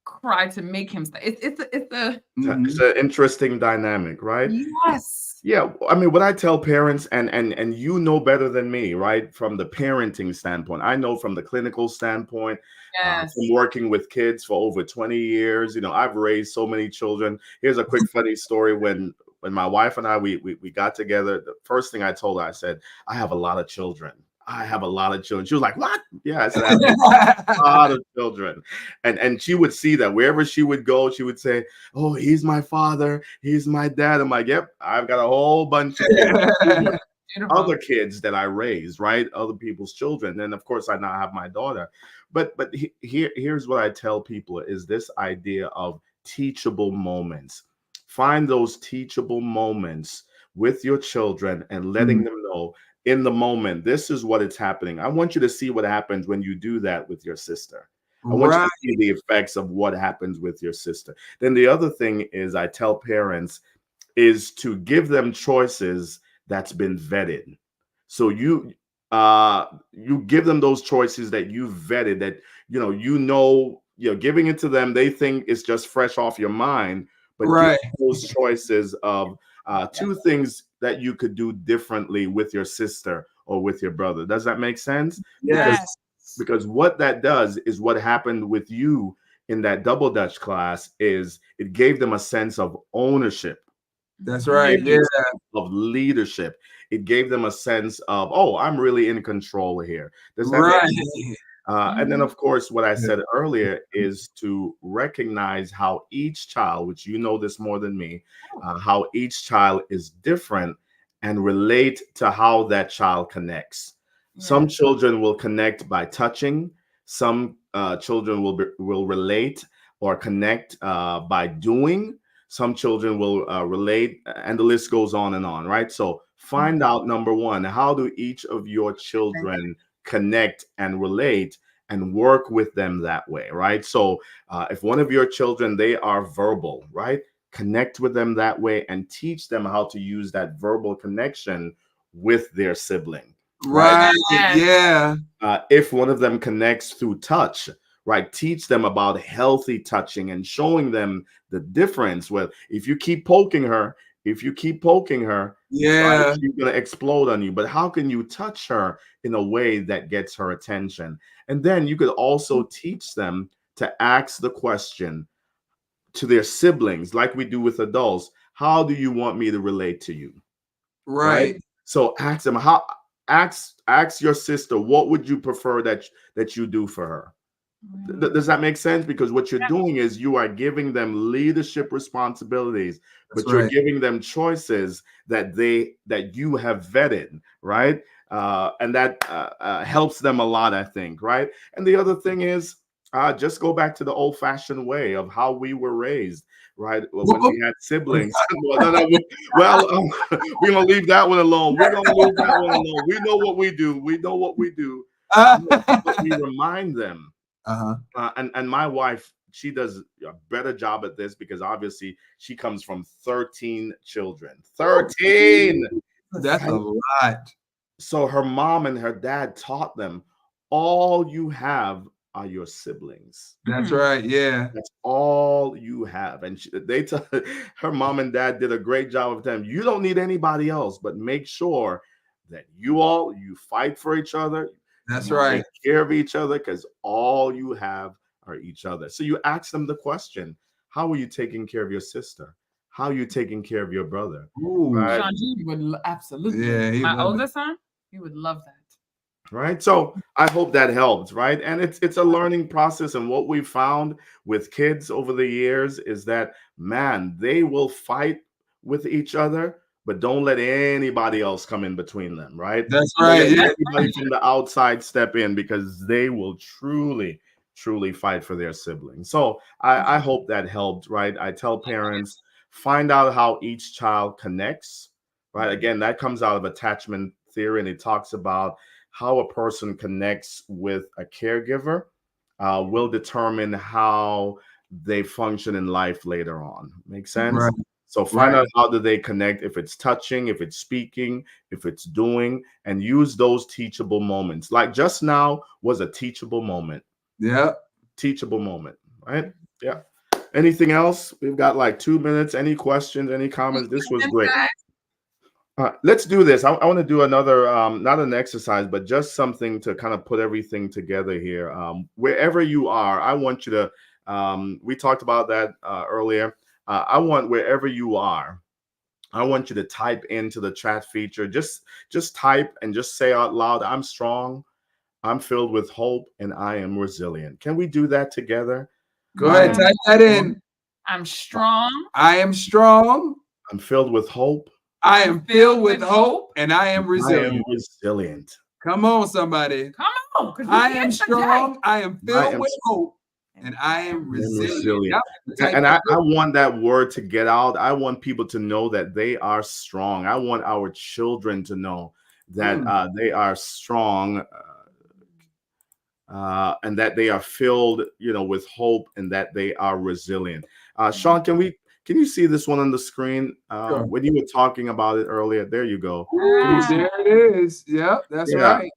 cry to make him stop. It's an interesting dynamic, right? Yes. Yeah, I mean, what I tell parents, and you know better than me, right? From the parenting standpoint, I know from the clinical standpoint, yes. From working with kids for over 20 years, I've raised so many children. Here's a quick funny story. When my wife and I, we got together, the first thing I told her, I said, I have a lot of children. She was like, what? Yeah, I said, I have a lot of children. And she would see that wherever she would go, she would say, oh, he's my father. He's my dad. I'm like, yep, I've got a whole bunch of kids. Other kids that I raised, right? Other people's children. And of course, I now have my daughter. But here's what I tell people is this idea of teachable moments. Find those teachable moments with your children and letting them know in the moment, this is what it's happening. I want you to see what happens when you do that with your sister. I want you to see the effects of what happens with your sister. Then the other thing is I tell parents is to give them choices that's been vetted. So you give them those choices that you vetted, that giving it to them, they think it's just fresh off your mind, but give Right. those choices of two things that you could do differently with your sister or with your brother. Does that make sense? Yes. Because what that does is what happened with you in that double Dutch class is it gave them a sense of ownership. That's It right. gave them Yeah. a sense of leadership. It gave them a sense of, oh, I'm really in control here. Does that make Right. sense? And then, of course, what I said earlier is to recognize how each child, which you know this more than me, how each child is different and relate to how that child connects. Some children will connect by touching. Some children will relate or connect by doing. Some children will relate, and the list goes on and on, right? So find out, number one, how do each of your children connect and relate, and work with them that way, right? So if one of your children, they are verbal, right? Connect with them that way and teach them how to use that verbal connection with their sibling, right? Right. Yeah. If one of them connects through touch, right, teach them about healthy touching and showing them the difference. Well, if you keep poking her, right, Yeah. she's gonna explode on you. But how can you touch her in a way that gets her attention? And then you could also teach them to ask the question to their siblings, like we do with adults. How do you want me to relate to you? Right? Right. So ask them how. Ask your sister, what would you prefer that you do for her? Does that make sense? Because what you're doing is you are giving them leadership responsibilities, That's but you're right. giving them choices that you have vetted, right? And that helps them a lot, I think, right? And the other thing is, just go back to the old-fashioned way of how we were raised, right? When we had siblings. Well, no, we're gonna leave that one alone. We're gonna leave that one alone. We know what we do. We know what we do. But we remind them. Uh-huh. And my wife, she does a better job at this because obviously she comes from 13 children. 13. That's a lot. So her mom and her dad taught them, all you have are your siblings. That's right. Yeah. That's all you have. And her mom and dad did a great job of them. You don't need anybody else, but make sure that you fight for each other. That's You right. take care of each other because all you have are each other. So you ask them the question, how are you taking care of your sister? How are you taking care of your brother? Ooh. Right? Sean G would absolutely. Yeah, he My loved it. oldest son, he would love that. Right. So I hope that helps, right? And it's a learning process. And what we found with kids over the years is that, man, they will fight with each other, but don't let anybody else come in between them, right? That's Don't right. let Yeah. anybody from the outside step in because they will truly, truly fight for their siblings. So I hope that helped, right? I tell parents, find out how each child connects, right? Again, that comes out of attachment theory, and it talks about how a person connects with a caregiver will determine how they function in life later on. Make sense? Right. So find Right. out how do they connect, if it's touching, if it's speaking, if it's doing, and use those teachable moments. Like just now was a teachable moment. Yeah. Teachable moment, right? Yeah. Anything else? We've got like 2 minutes. Any questions? Any comments? This was great. Let's do this. I want to do another, not an exercise, but just something to kind of put everything together here. Wherever you are, I want you to, we talked about that earlier. I want wherever you are, I want you to type into the chat feature. Just type and just say out loud, I'm strong, I'm filled with hope, and I am resilient. Can we do that together? Go ahead. Type that in. I'm strong. I am strong. I'm filled with hope. I am filled with hope, and I am I am resilient. resilient. Come on, somebody. Come on. 'cause we I can't am forget. strong. I am I filled am with hope, and I am I'm resilient. resilient. Yep. Type And that I want that word to get out. I want people to know that they are strong. I want our children to know that they are strong and that they are filled, with hope, and that they are resilient. Sean, can you see this one on the screen? Sure. When you were talking about it earlier, there you go. Ooh, there it is. Yep, that's Yeah. right.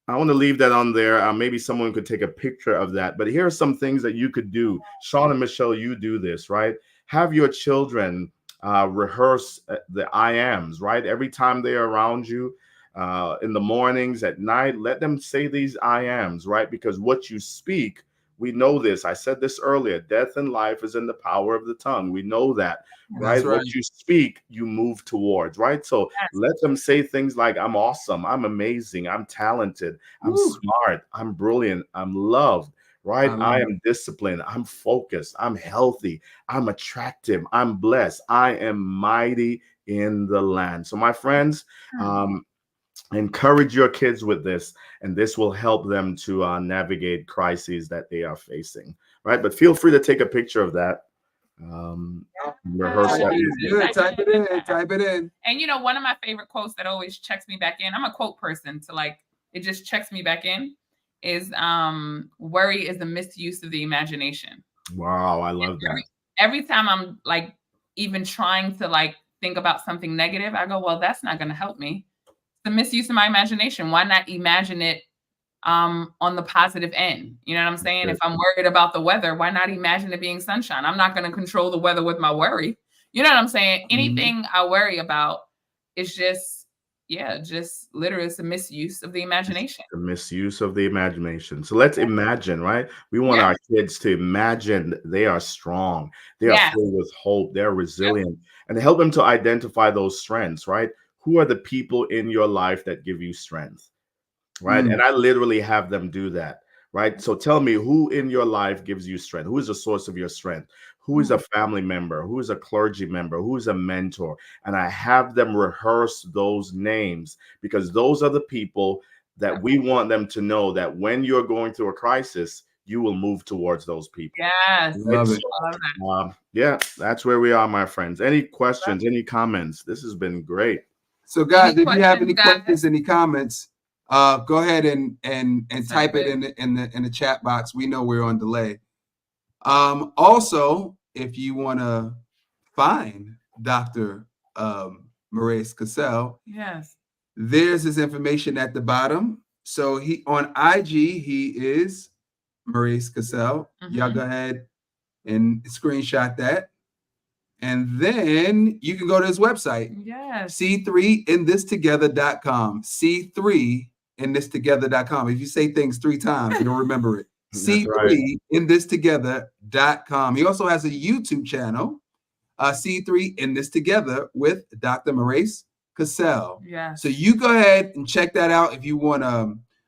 I want to leave that on there. Maybe someone could take a picture of that. But here are some things that you could do. Sean and Michelle, you do this, right? Have your children rehearse the I ams, right? Every time they are around you, in the mornings, at night, let them say these I ams, right? Because what you speak, we know this. I said this earlier. Death and life is in the power of the tongue. We know that, That's right? right. What you speak, you move towards, right? So Yes. let them say things like, I'm awesome, I'm amazing, I'm talented, I'm Woo. smart, I'm brilliant, I'm loved, right? I I love am disciplined, I'm focused, I'm healthy, I'm attractive, I'm blessed, I am mighty in the land. So, my friends, um, encourage your kids with this, and this will help them to navigate crises that they are facing, right? But feel free to take a picture of that. Rehearse Type that it with in. your Yeah, type it in. Type it in. And you know, one of my favorite quotes that always checks me back in, I'm a quote person, so like it just checks me back in, is worry is a misuse of the imagination. Wow, I love that. Every time I'm like even trying to like think about something negative, I go, well, that's not going to help me. It's the misuse of my imagination. Why not imagine it on the positive end? You know what I'm saying? If I'm worried about the weather, why not imagine it being sunshine? I'm not going to control the weather with my worry. You know what I'm saying? Anything I worry about is just, yeah, just literally it's a misuse of the imagination. The misuse of the imagination. So let's imagine, right? We want our kids to imagine that they are strong, they are Yes. filled with hope, they're resilient, and to help them to identify those strengths, right? Who are the people in your life that give you strength, right? Mm. And I literally have them do that, right? So tell me, who in your life gives you strength? Who is the source of your strength? Who is a family member? Who is a clergy member? Who is a mentor? And I have them rehearse those names, because those are the people that we want them to know that when you're going through a crisis, you will move towards those people. Yes. Right? Love So, it. I love that. yeah, that's where we are, my friends. Any questions, any comments? This has been great. So, guys, Any if you have questions, any guys? questions, any comments, go ahead and type it it. in the chat box. We know we're on delay. Also, if you want to find Dr. Morais Cassell, Yes. there's his information at the bottom. So he on IG, he is Morais Cassell. Y'all go ahead and screenshot that. And then you can go to his website, Yes. c3inthistogether.com. c3inthistogether.com. If you say things 3 times, you'll remember it. That's right. c3inthistogether.com. He also has a YouTube channel, C3 in This Together with Dr. Morais Cassell. Yes. So you go ahead and check that out if you want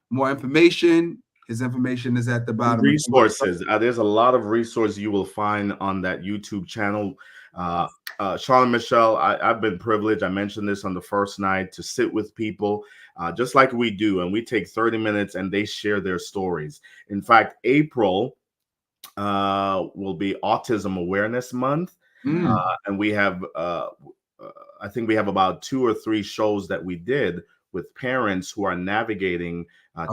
more information. His information is at the bottom. Resources. There's a lot of resources you will find on that YouTube channel. Sean and Michelle, I've been privileged. I mentioned this on the first night, to sit with people just like we do. And we take 30 minutes and they share their stories. In fact, April will be Autism Awareness Month. And we have, I think we have about 2 or 3 shows that we did with parents who are navigating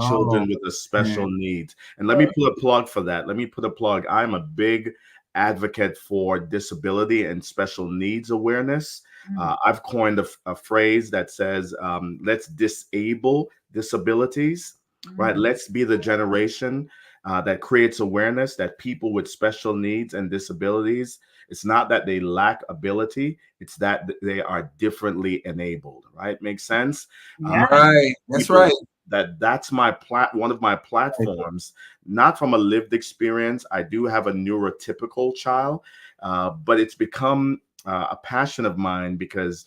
children with a special needs. And let me put a plug for that. Let me put a plug. I'm a big advocate for disability and special needs awareness. I've coined a phrase that says, let's disable disabilities, right? Let's be the generation that creates awareness that people with special needs and disabilities, it's not that they lack ability, it's that they are differently enabled, right? Makes sense? Right. That's right. That's one of my platforms, not from a lived experience. I do have a neurotypical child, but it's become a passion of mine because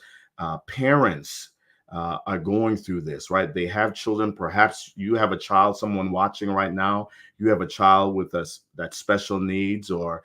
parents are going through this, right? They have children. Perhaps you have a child, someone watching right now, you have a child with that special needs or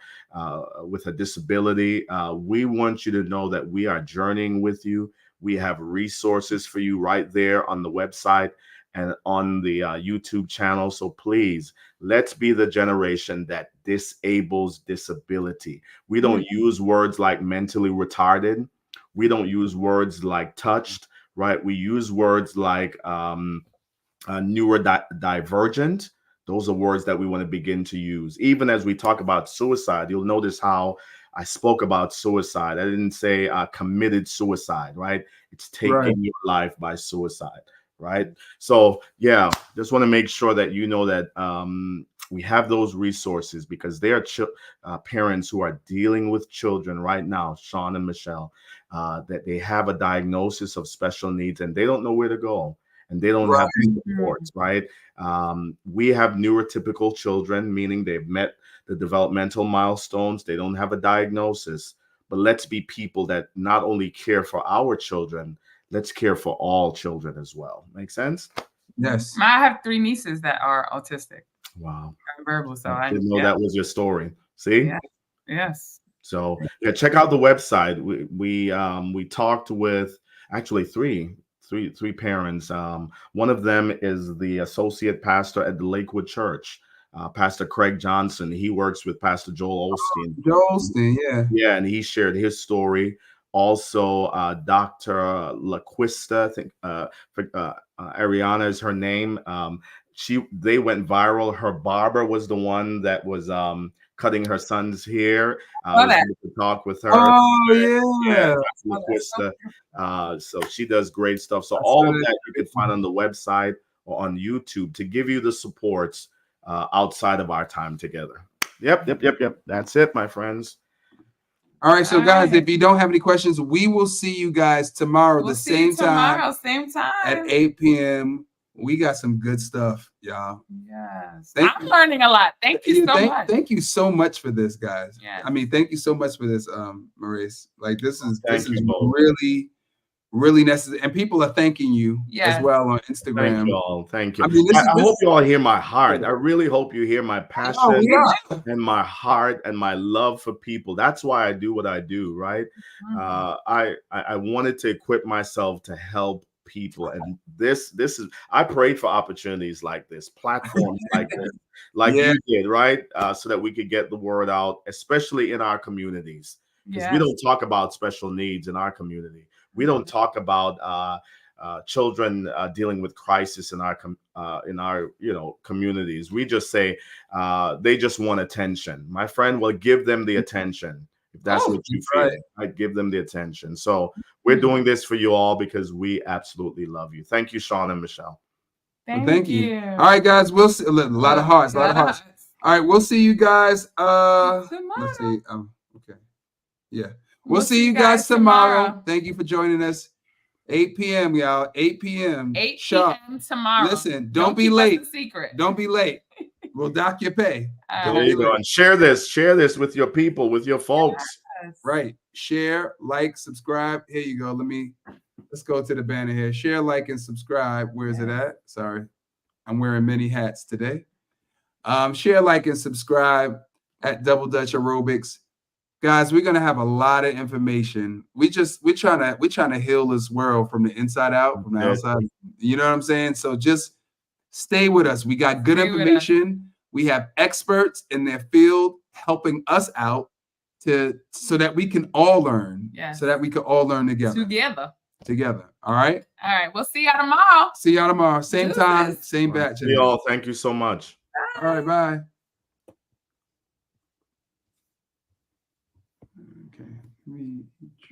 with a disability. We want you to know that we are journeying with you. We have resources for you right there on the website and on the YouTube channel. So please, let's be the generation that disables disability. We don't use words like mentally retarded. We don't use words like touched, right? We use words like neurodivergent. Those are words that we want to begin to use. Even as we talk about suicide, you'll notice how I spoke about suicide. I didn't say committed suicide, right? It's taking your life by suicide. right? So yeah, just want to make sure that you know that we have those resources, because there are parents who are dealing with children right now, Sean and Michelle, that they have a diagnosis of special needs and they don't know where to go, and they don't have Right. supports, right? We have neurotypical children, meaning they've met the developmental milestones. They don't have a diagnosis, but let's be people that not only care for our children, let's care for all children as well. Make sense? Yes. I have 3 nieces that are autistic. Wow. Verbal, so I didn't know that was your story. See? Yeah. Yes. So yeah, check out the website. We talked with actually three parents. One of them is the associate pastor at the Lakewood Church, Pastor Craig Johnson. He works with Pastor Joel Osteen. Jolston, yeah. Yeah, and he shared his story. Also, Dr. LaQuista, I think Ariana is her name. They went viral. Her barber was the one that was cutting her son's hair. I was able to talk with her. Oh yeah. LaQuista. So she does great stuff. So all of that you can find on the website or on YouTube to give you the supports outside of our time together. Yep. That's it, my friends. All right, so guys, if you don't have any questions, we will see you guys tomorrow, the same time at 8 p.m. We got some good stuff, y'all. Yes. I'm learning a lot. Thank you so much. Thank you so much for this, guys. Yes. I mean, thank you so much for this, Morais. Like this is really necessary, and people are thanking you as well on Instagram. Thank you all. Thank you. I mean, I hope you all hear my heart. I really hope you hear my passion and my heart and my love for people. That's why I do what I do, right? I wanted to equip myself to help people, and this is, I prayed for opportunities like this, platforms like this, like you did, right? So that we could get the word out, especially in our communities, because we don't talk about special needs in our community. We don't talk about children dealing with crisis in our communities. We just say they just want attention. My friend, will give them the attention. If that's what you feel, I'd give them the attention. So we're doing this for you all because we absolutely love you. Thank you, Sean and Michelle. Thank you. All right, guys, we'll see. A lot of hearts, a lot of hearts. All right, we'll see you guys. Let's see. Okay. Yeah. We'll see you guys tomorrow. Thank you for joining us. 8 p.m., y'all. 8 p.m. 8 p.m. tomorrow. Listen, don't be late. Secret. Don't be late. We'll dock your pay. There you go. And share this with your people, with your folks. Yes. Right. Share, like, subscribe. Here you go. Let's go to the banner here. Share, like, and subscribe. Where is it at? Sorry. I'm wearing many hats today. Share, like, and subscribe at Double Dutch Aerobics. Guys, we're gonna have a lot of information. We're trying to heal this world from the inside out, from the outside. You know what I'm saying? So just stay with us. We got good information. We have experts in their field helping us out so that we can all learn. Yes. So that we can all learn together. Together. All right. All right. We'll see y'all tomorrow. See y'all tomorrow. Same time, same batch. See y'all. Thank you so much. Bye. All right. Bye.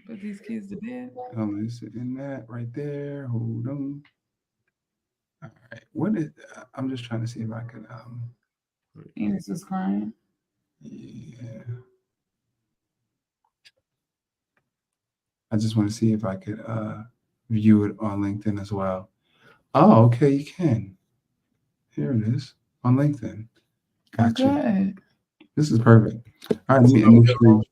Put these kids to bed. Oh, it's in that right there. Hold on. All right. What is? I'm just trying to see if I could. Enos is crying. Yeah. I just want to see if I could view it on LinkedIn as well. Oh, okay, you can. Here it is on LinkedIn. Gotcha. Okay. This is perfect. All right, let me end the stream.